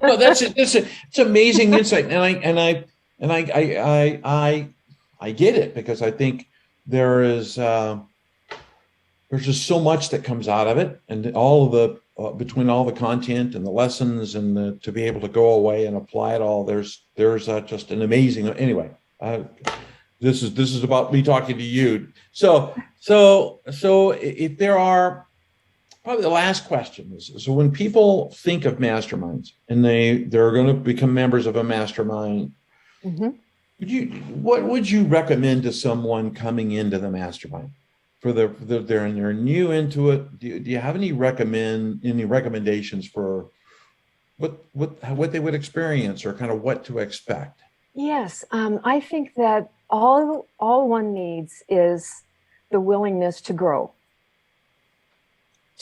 No, it's amazing insight, and I get it, because I think there's just so much that comes out of it, and all of the between all the content and the lessons, and to be able to go away and apply it all, there's just an amazing. Anyway, this is about me talking to you. So if there are, probably the last question is, so when people think of masterminds and they're going to become members of a mastermind, what would you recommend to someone coming into the mastermind? They're new into it. Do you have any recommendations for what they would experience, or kind of what to expect? Yes, I think that all one needs is the willingness to grow,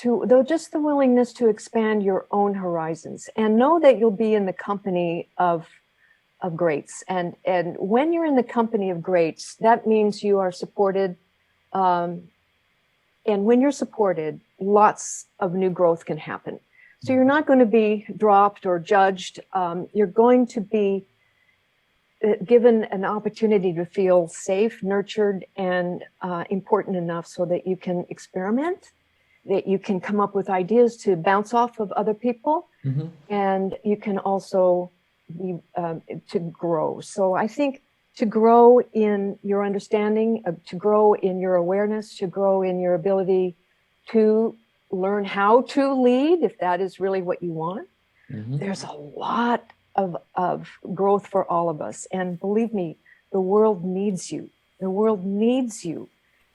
though just the willingness to expand your own horizons and know that you'll be in the company of greats. And when you're in the company of greats, that means you are supported. And when you're supported, lots of new growth can happen. So you're not going to be dropped or judged. You're going to be given an opportunity to feel safe, nurtured, and important enough so that you can experiment, that you can come up with ideas to bounce off of other people, and you can also be to grow. So I think to grow in your understanding, to grow in your awareness, to grow in your ability to learn how to lead, if that is really what you want. There's a lot of growth for all of us. And believe me, the world needs you. The world needs you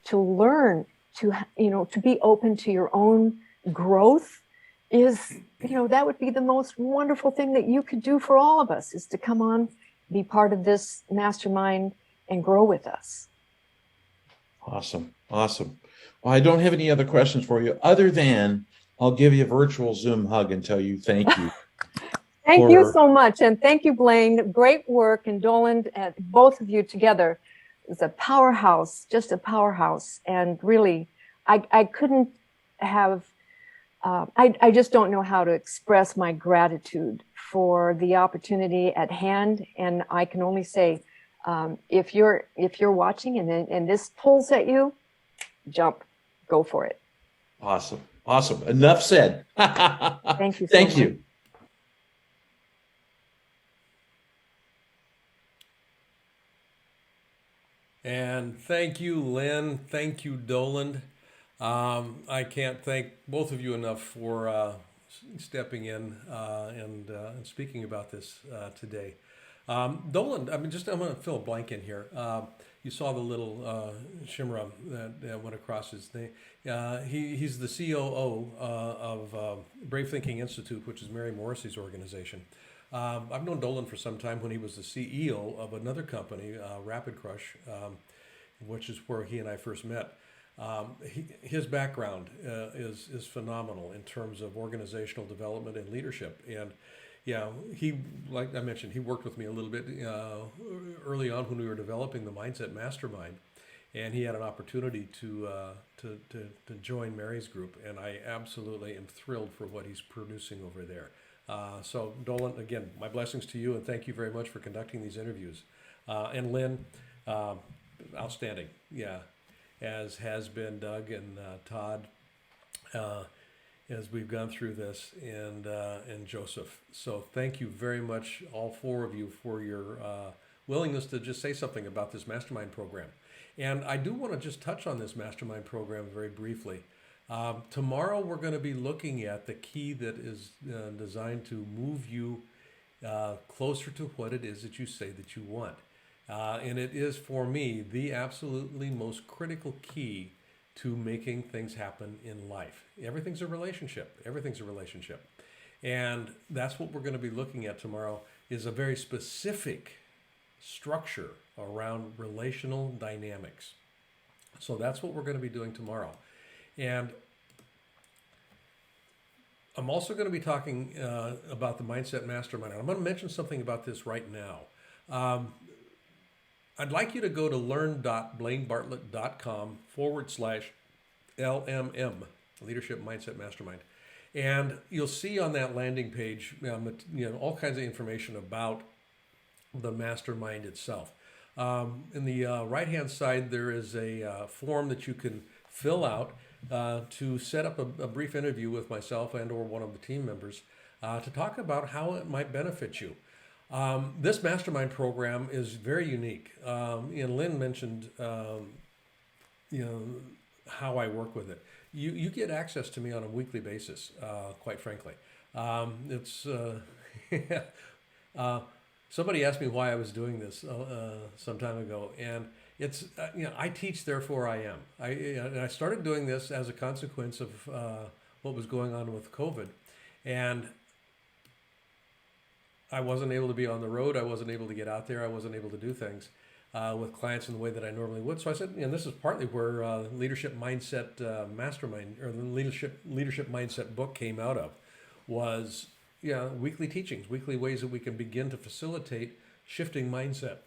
to learn to, to be open to your own growth is, that would be the most wonderful thing that you could do for all of us, is to come on, be part of this mastermind and grow with us. Awesome. Awesome. Well, I don't have any other questions for you other than I'll give you a virtual Zoom hug and tell you thank you. Thank you so much. And thank you, Blaine. Great work. And Dolan, both of you together is a powerhouse, just a powerhouse. And really, I couldn't have, I just don't know how to express my gratitude for the opportunity at hand. And I can only say, if you're watching and this pulls at you, jump, go for it. Awesome. Awesome. Enough said. Thank you. Thank you. And thank you, Lynn. Thank you, Dolan. I can't thank both of you enough for stepping in and speaking about this today. Dolan, I'm going to fill a blank in here. You saw the little shimmer that went across his name. He's the COO of Brave Thinking Institute, which is Mary Morrissey's organization. I've known Dolan for some time when he was the CEO of another company, Rapid Crush, which is where he and I first met. His background is phenomenal in terms of organizational development and leadership. And yeah, he, like I mentioned, he worked with me a little bit early on when we were developing the Mindset Mastermind, and he had an opportunity to join Mary's group, and I absolutely am thrilled for what he's producing over there. So Dolan, again, my blessings to you, and thank you very much for conducting these interviews. And Lynn, outstanding, yeah, as has been Doug and Todd. As we've gone through this, and Joseph. So thank you very much, all four of you, for your willingness to just say something about this mastermind program. And I do want to just touch on this mastermind program very briefly. Tomorrow we're going to be looking at the key that is designed to move you closer to what it is that you say that you want. And it is, for me, the absolutely most critical key to making things happen in life. Everything's a relationship. Everything's a relationship. And that's what we're going to be looking at tomorrow, is a very specific structure around relational dynamics. So that's what we're going to be doing tomorrow. And I'm also going to be talking about the Mindset Mastermind. I'm going to mention something about this right now. I'd like you to go to learn.blainebartlett.com/LMM, Leadership Mindset Mastermind. And you'll see on that landing page, all kinds of information about the mastermind itself. In the right-hand side, there is a form that you can fill out to set up a brief interview with myself and or one of the team members to talk about how it might benefit you. This mastermind program is very unique. And Lynn mentioned, how I work with it. You get access to me on a weekly basis, quite frankly. Somebody asked me why I was doing this some time ago, and it's I teach, therefore I am. I started doing this as a consequence of what was going on with COVID, and I wasn't able to be on the road. I wasn't able to get out there. I wasn't able to do things. with clients in the way that I normally would. So I said, this is partly where Leadership Mindset Mastermind, or the Leadership Mindset book came out of, was weekly teachings, weekly ways that we can begin to facilitate shifting mindset.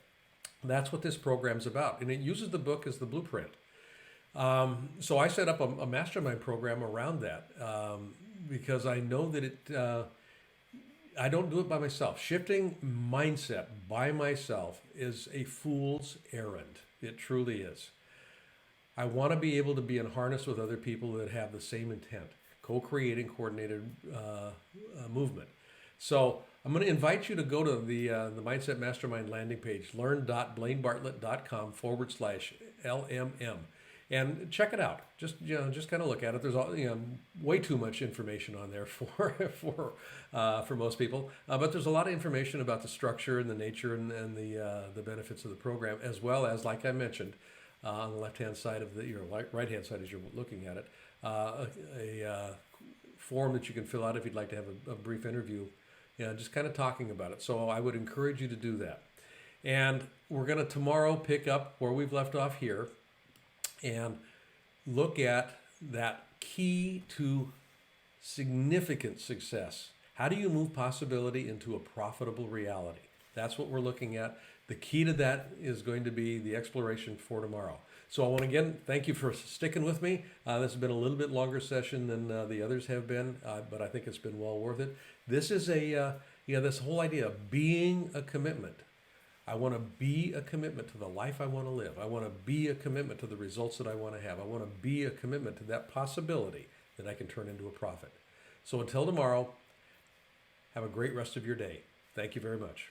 That's what this program's about, and it uses the book as the blueprint. So I set up a mastermind program around that because I know that I don't do it by myself. Shifting mindset by myself is a fool's errand. It truly is. I want to be able to be in harness with other people that have the same intent, co-creating coordinated movement. So I'm going to invite you to go to the Mindset Mastermind landing page, learn.blainebartlett.com/LMM. And check it out. Just kind of look at it. There's way too much information on there for most people. But there's a lot of information about the structure and the nature and the benefits of the program, as well as, like I mentioned, on the left hand side of your right hand side as you're looking at it, a form that you can fill out if you'd like to have a brief interview. Just kind of talking about it. So I would encourage you to do that. And we're going to tomorrow pick up where we've left off here and look at that key to significant success. How do you move possibility into a profitable reality? That's what we're looking at. The key to that is going to be the exploration for tomorrow. So I want to again thank you for sticking with me. This has been a little bit longer session than the others have been, but I think it's been well worth it. This is this whole idea of being a commitment. I want to be a commitment to the life I want to live. I want to be a commitment to the results that I want to have. I want to be a commitment to that possibility that I can turn into a profit. So until tomorrow, have a great rest of your day. Thank you very much.